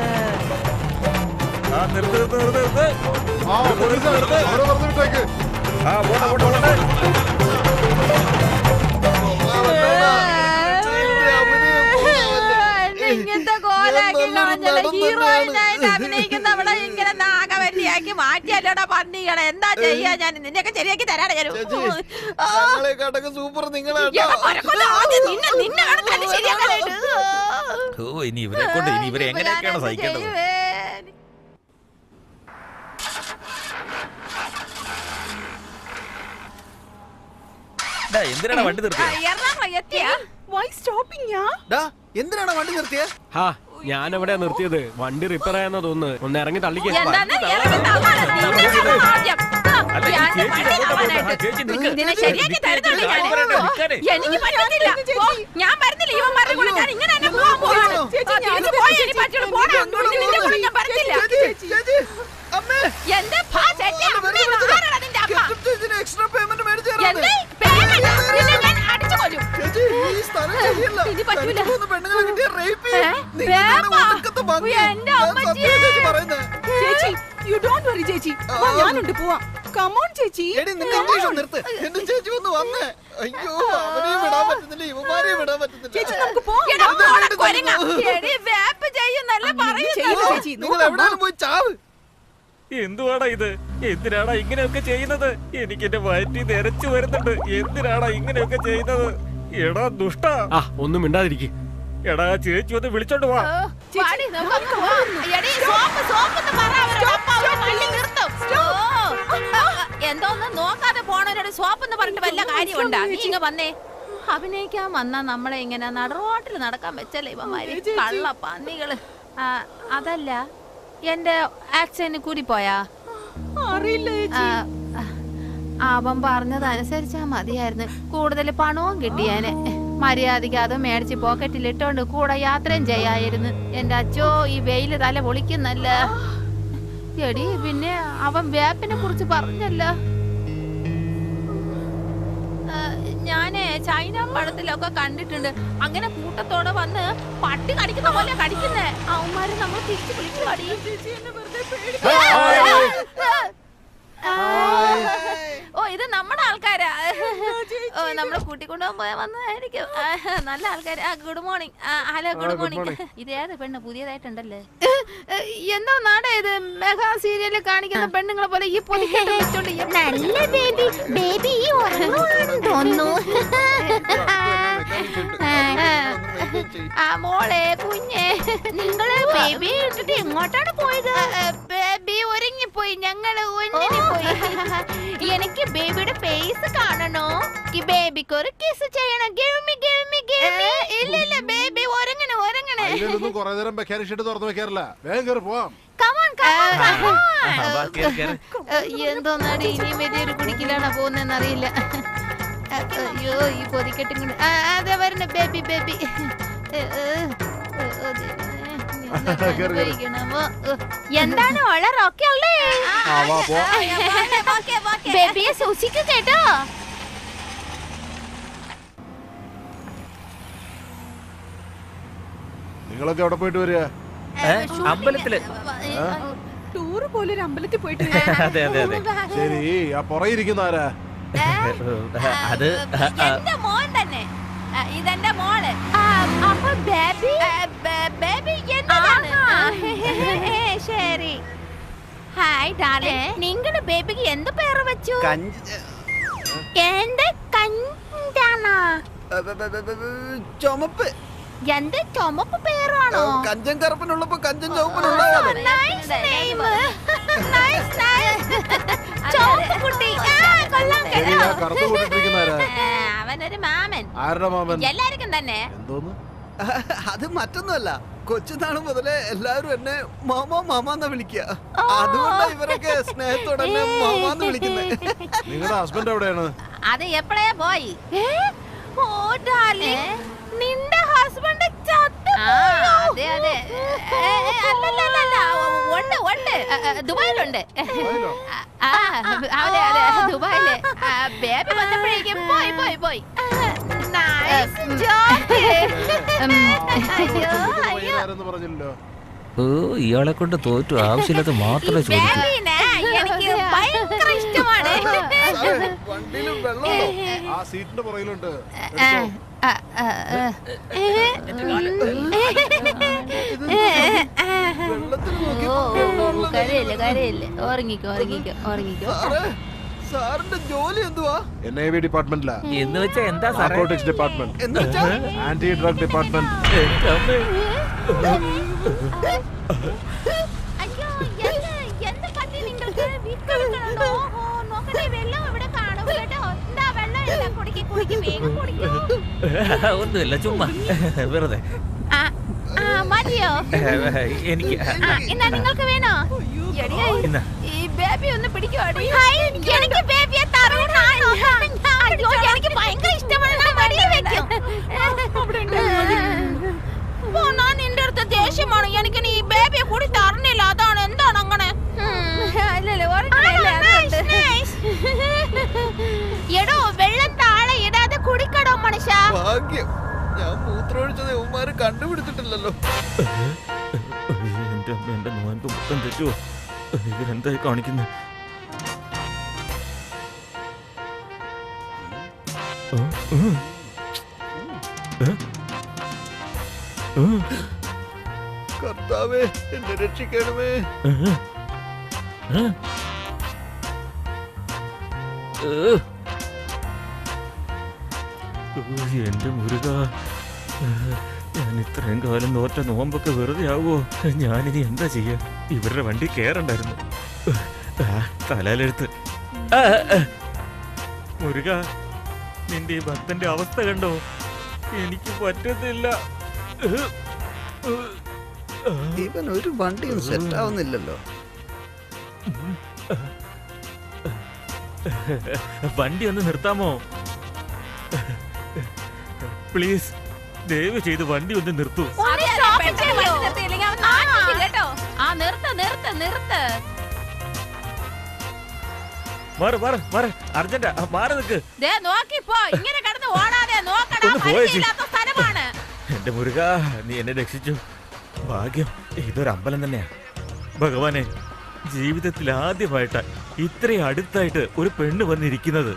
ഇങ്ങനത്തെ കോലാക്കി കളഞ്ഞല്ല. ഹീറോയിനായിട്ട് അഭിനയിക്കുന്നവളെ ഇങ്ങനെ നാഗവല്ലിയാക്കി മാറ്റിയല്ലോടാ പന്നികളെ. എന്താ ചെയ്യാ? ഞാൻ നിന്നെയൊക്കെ ശരിയാക്കി തരാടെ. സൂപ്പർ ഇനി ഇവരെ കൊണ്ട് ഇനി ഇവരെ എങ്ങനെയൊക്കെയാണ് സഹിക്കേണ്ടത്? എന്തിനാണ് വണ്ടി നിർത്തിയത്? എന്തിനാണ് വണ്ടി നിർത്തിയത്? ഹാ, ഞാൻ എവിടെയാ നിർത്തിയത്? വണ്ടി റിപ്പയർ ആയെന്നാ തോന്നുന്നു. ഒന്ന് ഇറങ്ങി തള്ളിക്കേ. ശരിയാക്കി തരുന്നുണ്ട് എനിക്ക് പറ്റത്തില്ല. ഞാൻ വരുന്നില്ല. ഇവന്മാരുടെ കൂടെ ഞാൻ ഇങ്ങനെ തന്നെ പോവാൻ പോവാണ്. ഞാൻ പറഞ്ഞില്ല. എന്റെ എക്സ്ട്രാ പേയ്മെന്റ് മേടിച്ചു. ഞാനുണ്ട് പോവാം. കമോൺ ചേച്ചി. നിർത്ത്. എന്റെ ചേച്ചി ഒന്ന് വന്നേ. അയ്യോ, അവനെയും വിടാൻ പറ്റുന്നില്ല, ഇവന്മാരെയും വിടാൻ പറ്റുന്നില്ല. ചേച്ചി നമുക്ക് പോവാം. നിങ്ങൾ എവിടെയും പോയി ചാവ്. എന്തുവാടാ ഇത്? എന്തിനാടാ ഇങ്ങനെയൊക്കെ ചെയ്യുന്നത്? എനിക്ക് എന്റെ വയറ്റിൽ നിരച്ചു വരുന്നുണ്ട്. എന്തിനാടാ ഇങ്ങനെയൊക്കെ ചെയ്യുന്നത്? എടാ ദുഷ്ട. ഒന്നും മിണ്ടാതിരിക്കും. എടാ ചേച്ചി ഒന്ന് വിളിച്ചോണ്ട് വാ. വാടി, നമുക്ക് പോവാം. എടീ, സോപ്പ് എന്ന് പറ അവരോട്. അപ്പ അവര് വണ്ടി നിർത്തും. എന്തോന്ന് നോക്കാതെ പോണവരോട് സോപ്പ് എന്ന് പറഞ്ഞിട്ട് വല്ല കാര്യമുണ്ടാ? നീ ഇങ്ങ വന്നേ. അഭിനയിക്കാൻ വന്നാ നമ്മളെ ഇങ്ങനെ റോട്ടിൽ നടക്കാൻ വെച്ചല്ലേ ഇവന്മാര് കള്ള പന്നികള്. അതല്ല, എന്റെ ആക്സിഡന്റ് കൂടി പോയാ അവൻ പറഞ്ഞതനുസരിച്ചാ മതിയായിരുന്നു. കൂടുതൽ പണവും കിട്ടിയാന്. മര്യാദയ്ക്ക് അത് മേടിച്ച് പോക്കറ്റിൽ ഇട്ടോണ്ട് കൂടെ യാത്രയും ചെയ്യായിരുന്നു. എന്റെ അച്ചോ, ഈ വെയില് തല പൊളിക്കുന്നല്ല. എടി, പിന്നെ അവൻ വേപ്പിനെ കുറിച്ച് പറഞ്ഞല്ലോ. ഞാന് ചൈന പടത്തിലൊക്കെ കണ്ടിട്ടുണ്ട്. അങ്ങനെ കൂട്ടത്തോടെ വന്ന് പട്ടി കടിക്കുന്ന പോലെ കടിക്കുന്നേ. അവന്മാര് നമ്മൾ തിരിച്ചു വിളിച്ചു അടി. ഓ, ഇത് നമ്മുടെ ആൾക്കാരാ. ഓ, നമ്മളെ കൂട്ടിക്കൊണ്ടുപോകാൻ വന്നതായിരിക്കും. നല്ല ആൾക്കാര്. Good morning. Hello, good morning. ഇതേത് പെണ്ണ് പുതിയതായിട്ടുണ്ടല്ലേ? എന്താ നാടാ ഇത്? മെഗാ സീരിയലിൽ കാണിക്കുന്ന പെണ്ണുങ്ങളെ പോലെ ഈ പൊതിക്കെട്ട് വെച്ചോണ്ട് നല്ല ബേബി ബേബി തോന്നുന്നു. മോളെ, കുഞ്ഞെ, നിങ്ങള് ബേബി ഇട്ടിട്ട് എങ്ങോട്ടാണ് പോയത്? ബേബി ഒരുങ്ങിപ്പോയി. ഞങ്ങള് ഒന്നിന് പോയി. എനിക്ക് ബേബിയുടെ ഫേസ് കാണണോ? ഈ ബേബിക്ക് ഒരു കിസ് ചെയ്യണം. ഇല്ല ഇല്ല, ബേബി ഒരങ്ങനെ ഒരങ്ങനെ. കുറെ നേരം മെക്കാനിക് തുറന്നു വെക്കാറില്ല. വേഗം കയറി പോവാം. എന്തോന്നാടി ഇനിയും വലിയൊരു കുടിക്കലാണോ പോകുന്നറിയില്ല. അയ്യോ, ഈ പൊതിക്കെട്ടും കൊണ്ട് അതെ വരണ ബേബി ബേബി. എന്താണ് വളരൊക്കെ ഉള്ളേ? ബേബിയെ സൂക്ഷിക്കു കേട്ടോ. നിങ്ങളൊക്കെ എവിടെ പോയിട്ട് വരിക? അമ്പലത്തില്. ടൂറ് പോലെ ഒരു അമ്പലത്തിൽ പോയിട്ട്. അതെ അതെ അതെ. ശരി, ആ പുറയിരിക്കുന്ന ആരാ? അത് എന്റെ മോൻ തന്നെ. ഇതെന്റെ മോള്. അപ്പൊ ബേബി ബേബി എന്താണ്? ശരി. Hi darling. നിങ്ങളുടെ ബേബിക്ക് എന്ത് പേര് വെച്ചു? എന്റെ കഞ്ചാണോ? ചുമപ്പ്. എന്റെ ചുമപ്പ് പേരാണോ? കഞ്ചൻ കറുപ്പനുള്ളപ്പോ കഞ്ചൻ ചുവപ്പനുണ്ടാവാലോ. അവനൊരു മാമൻ. ആരുടെ മാമൻ? എല്ലാവർക്കും തന്നെ. അത് മറ്റൊന്നുമല്ല, കൊച്ചുനാള് മുതലേ എല്ലാരും എന്നെ മാമാ മാമാന്നാ വിളിക്കുക. അതുകൊണ്ടാ ഇവരൊക്കെ സ്നേഹത്തോടെ എന്നെ മാമാന്ന് വിളിക്കുന്നത്. നിങ്ങളുടെ ഹസ്ബൻഡ് എവിടെയാണ്? അത് എപ്പോഴേ പോയി. ഓ ഡാർലിംഗ്, നിന്റെ ഹസ്ബൻഡ് ചത്തുപോയോ? അതെ അതെ. അല്ലല്ല, ഉണ്ട് ദുബായിലുണ്ട്. അതെ അതെ, ദുബായില്. ബേബി വന്നപ്പോഴേക്കും പോയി. ഓ, ഇയാളെ കൊണ്ട് തോറ്റു. ആവശ്യമില്ലാത്ത മാത്രമേ ചോദിക്കൂ. എനിക്ക് ഭയങ്കര ഇഷ്ടമാണ്. വണ്ടിയിലും വെള്ളമുണ്ടോ? ആ സീറ്റിന്റെ പുറകിലുണ്ട്. കരയില്ല. ഉറങ്ങിക്കോ. സാറിന്റെ ജോലി എന്തുവാ? NIV ഡിപ്പാർട്ട്മെന്റിലാ. എന്ന് വെച്ചാ എന്താ narcotics department, anti drug department. അയ്യോ, എന്ത് പറ്റി നിങ്ങൾക്ക്? വീട്ടിലുണ്ടോ? നോക്കട്ടെ, വെള്ളം ഇവിടെ കാണും കേട്ടോ. എന്താ വെള്ളം ഇല്ല, കുടിക്ക് വേഗം കുടിക്കൂ. ഒന്നുമില്ല, ചുമ്മാ വെറുതെ. മതിയോ? എനിക്ക് എന്നാ നിങ്ങൾക്ക് വേണോ? ഈ ബേബി ഒന്ന് പിടിക്കുവാടി. എനിക്ക് ബേബിയെ തറൂന്നാണോ? അയ്യോ, എനിക്ക് ഭയങ്കര ഇഷ്ടമാണ്. ഞാൻ നിന്റെ അടുത്ത് ദേഷ്യമാണ്. എനിക്ക് നീ ബേബിയെ കൂടി തറണില്ല. അതാണ്. എന്താണ് അങ്ങനെ? എടോ, വെള്ളം താഴെ ഇടാതെ കുടിക്കടോ മനുഷ്യ. ഭാഗ്യം, ഞാൻ മൂത്രമൊഴിച്ചത് ഇവന്മാര് കണ്ടുപിടിച്ചിട്ടില്ലല്ലോ. എന്റെ നോൻപ് മൊത്തം തെറ്റുവോ? ഇവരെന്തായി കാണിക്കുന്നത്? കർത്താവേ, എന്നെ രക്ഷിക്കണമേ. എന്റെ മുരുക, ഞാൻ ഇത്രയും കാലം നോറ്റ നോമ്പൊക്കെ വെറുതെ ആവോ? ഞാനിനി എന്താ ചെയ്യാ? ഇവരുടെ വണ്ടി കേറണ്ടായിരുന്നു. തലയിലെടുത്ത്. മുരുക, നിന്റെ ഈ ഭക്തന്റെ അവസ്ഥ കണ്ടോ? എനിക്ക് പറ്റുന്നില്ല. ഇവൻ ഒരു വണ്ടിയും സെറ്റ് ആവുന്നില്ലല്ലോ. വണ്ടി ഒന്ന് നിർത്താമോ പ്ലീസ്? ദയവ് ചെയ്ത് വണ്ടി ഒന്ന് നിർത്തൂ. മാറ് മാറ് മാറ്, അർജന്റാ, മാറി നിക്ക്. എന്റെ മുരുക, നീ എന്നെ രക്ഷിച്ചു. ഭാഗ്യം, ഇതൊരു അമ്പലം തന്നെയാ. ഭഗവാനെ, ജീവിതത്തിൽ ആദ്യമായിട്ടാ ഇത്രയും അടുത്തായിട്ട് ഒരു പെണ്ണ് വന്നിരിക്കുന്നത്.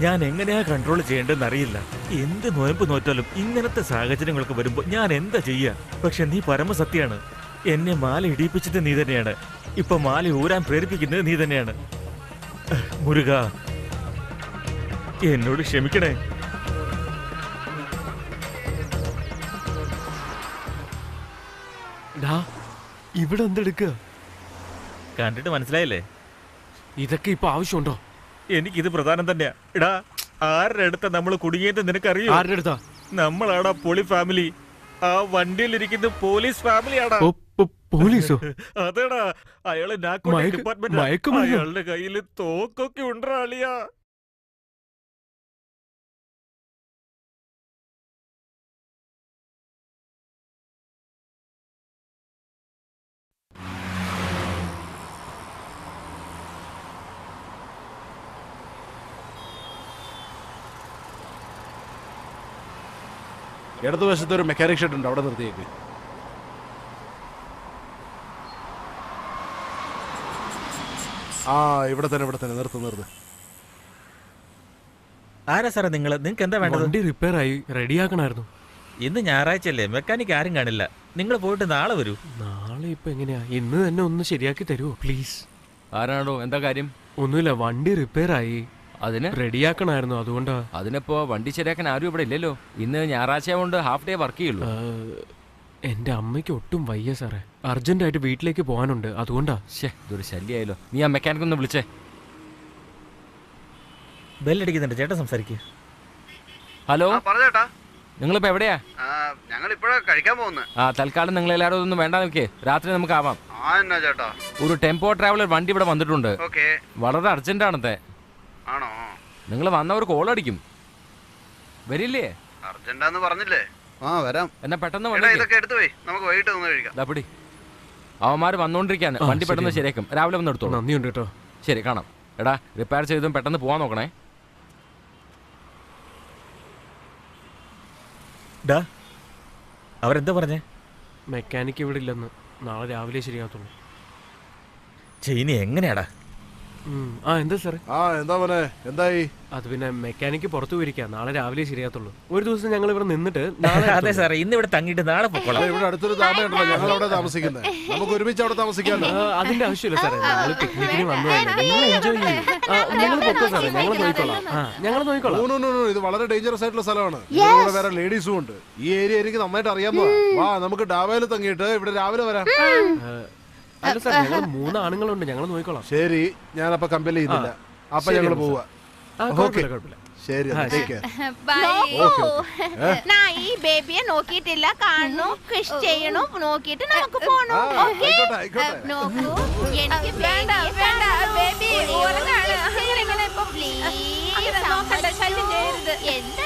ഞാൻ എങ്ങനെയാ കൺട്രോൾ ചെയ്യേണ്ടതെന്ന് അറിയില്ല. എന്ത് നോയമ്പ് നോറ്റാലും ഇങ്ങനത്തെ സാഹചര്യങ്ങളൊക്കെ വരുമ്പോ ഞാൻ എന്താ ചെയ്യാ? പക്ഷെ നീ പരമസത്യാണ്. എന്നെ മാല ഇടിപ്പിച്ചത് നീ തന്നെയാണ്. ഇപ്പൊ മാല ഊരാൻ പ്രേരിപ്പിക്കുന്നത് നീ തന്നെയാണ്. മുരുക, എന്നോട് ക്ഷമിക്കണേ. ഇവിടെ എന്തെടുക്കുക? കണ്ടിട്ട് മനസ്സിലായില്ലേ? ഇതൊക്കെ ഇപ്പൊ ആവശ്യമുണ്ടോ? എനിക്കിത് പ്രധാനം തന്നെയാ. എടാ, ആരുടെ അടുത്ത നമ്മൾ കുടുങ്ങിയത് നിനക്കറിയോ? ആരുടെ അടുത്താ? നമ്മളാടാ പൊളി ഫാമിലി. ആ വണ്ടിയിലിരിക്കുന്ന പോലീസ് ഫാമിലിയാടാ. പോലീസോ? അതേടാ, അയാള് ഡിപ്പാർട്ട്മെന്റ്. അയാളുടെ കയ്യിൽ തോക്കൊക്കെ ഉണ്ടാ അളിയാ. ഇടതുവശത്ത് ഒരു മെക്കാനിക് ഷെഡ് ഉണ്ട്, അവിടെ നിർത്തിയേക്ക്. ആ, ഇവിടെ തന്നെ നിർത്ത്. ആരാ സാറേ നിങ്ങൾക്ക് എന്താ വേണ്ടത്? വണ്ടി റിപ്പയർ ആയി, റെഡിയാക്കണായിരുന്നു. ഇന്ന് ഞായറാഴ്ചയല്ലേ, മെക്കാനിക് ആരും കാണില്ല. നിങ്ങൾ പോയിട്ട് നാളെ വരൂ. നാളെ ഇപ്പൊ എങ്ങനെയാ? ഇന്ന് തന്നെ ഒന്ന് ശരിയാക്കി തരുമോ പ്ലീസ്? ആരാണോ? എന്താ കാര്യം? ഒന്നുമില്ല, വണ്ടി റിപ്പയർ ആയി, അതിന് റെഡിയാക്കണായിരുന്നു, അതുകൊണ്ടാ. അതിനിപ്പോ വണ്ടി ശരിയാക്കാൻ ആരും ഇവിടെ ഇല്ലല്ലോ. ഇന്ന് ഞായറാഴ്ച കൊണ്ട് ഹാഫ് ഡേ വർക്ക് ചെയ്യുള്ളൂ. എന്റെ അമ്മയ്ക്ക് ഒട്ടും വയ്യ സാറേ, അർജന്റായിട്ട് വീട്ടിലേക്ക് പോകാനുണ്ട്, അതുകൊണ്ടാ. ഇതൊരു ശല്യമായല്ലോ. നീ ആ മെക്കാനിക് ഒന്ന് വിളിച്ചേ. ബെല്ലടിക്കുന്നുണ്ട്, ചേട്ടാ സംസാരിക്കുക. ഹലോ, പറഞ്ഞേട്ടാ. നിങ്ങളിപ്പോ എവിടെയാ? ഞങ്ങൾ ഇപ്പഴാ കഴിക്കാൻ പോകുന്നത്. തൽക്കാലം നിങ്ങൾ എല്ലാവരും ഒന്നും വേണ്ട നിൽക്കേ, രാത്രി നമുക്ക് ആവാം. ചേട്ടാ, ഒരു ടെമ്പോ ട്രാവലർ വണ്ടി ഇവിടെ വന്നിട്ടുണ്ട്. വളരെ അർജന്റ് ആണത്തെ. ആണോ? നിങ്ങൾ വന്ന ഒരു കോൾ അടിക്കും, വരില്ലേ? അർജന്റാന്ന് പറഞ്ഞില്ലേ? വരാം. എന്നാ പെട്ടെന്ന് ഇതൊക്കെ എടുത്തു പോയി, നമുക്ക് വൈകിട്ട് ഒന്ന് കഴിക്കാം. പിടി. അവന്മാര് വന്നോണ്ടിരിക്കാണ്, വണ്ടി പെട്ടെന്ന് ശരിയാക്കും. രാവിലെ വന്ന് എടുത്തോളൂ. നന്ദിയുണ്ട് കേട്ടോ. ശരി, കാണാം. എടാ, റിപ്പയർ ചെയ്തും പെട്ടെന്ന് പോവാൻ നോക്കണേ. അവരെന്താ പറഞ്ഞേ? മെക്കാനിക്ക് ഇവിടെ ഇല്ലെന്ന്, നാളെ രാവിലെ ശരിയാകത്തുള്ളൂ. ചെയിനി എങ്ങനെയാടാ? എന്താ സാറേ? എന്താ മോനെ, എന്തായി? അത് പിന്നെ മെക്കാനിക്ക് പുറത്തു പോയിരിക്കാം, നാളെ രാവിലെ ശരിയാകത്തുള്ളൂ. ഒരു ദിവസം ഞങ്ങൾ ഇവിടെ നിന്നിട്ട്. അതെ സാറേ, ഇന്ന് ഇവിടെ തങ്ങിയിട്ട് നാളെ പൊക്കോളാം. ഇവിടെ അടുത്തൊരു താമയുണ്ടല്ലോ, ഞങ്ങൾ അവിടെ താമസിക്കുന്നത്. നമുക്ക് ഒരുമിച്ച് അവിടെ താമസിക്കാമല്ലോ. അതിന്റെ ആവശ്യമില്ല സാറേ, ഞങ്ങൾ പിക്നിക്കിന് വന്നതല്ലേ, നിങ്ങൾ എൻജോയ് ചെയ്യും. ഞങ്ങൾ പൊക്കോ സാറേ, ഞങ്ങൾ നോക്കിക്കോളാം. ഇത് വളരെ ഡേഞ്ചറസ് ആയിട്ടുള്ള സ്ഥലമാണ്. ഇവിടെ വേറെ ലേഡീസും ഉണ്ട്. ഈ ഏരിയ എനിക്ക് നന്നായിട്ട് അറിയാമോ. നമുക്ക് ഡാബയിൽ തങ്ങിയിട്ട് ഇവിടെ രാവിലെ വരാം. അല്ല സാർ, ഞങ്ങൾ 3 ആണുങ്ങളുണ്ട്, ഞങ്ങൾ നോക്കിക്കോളാം. ശരി, ഞാനപ്പ കമ്പൽ ചെയ്യുന്നില്ല. അപ്പൊ ഞങ്ങൾ പോവാ. ശരി, ഈ ബേബിയെ നോക്കിയിട്ടില്ല, കാണു, കിഷ് ചെയ്യണു, നോക്കിയിട്ട് നമുക്ക് പോണു. നോക്കൂ, എനിക്ക് വേണ്ട ബേബി, എന്താ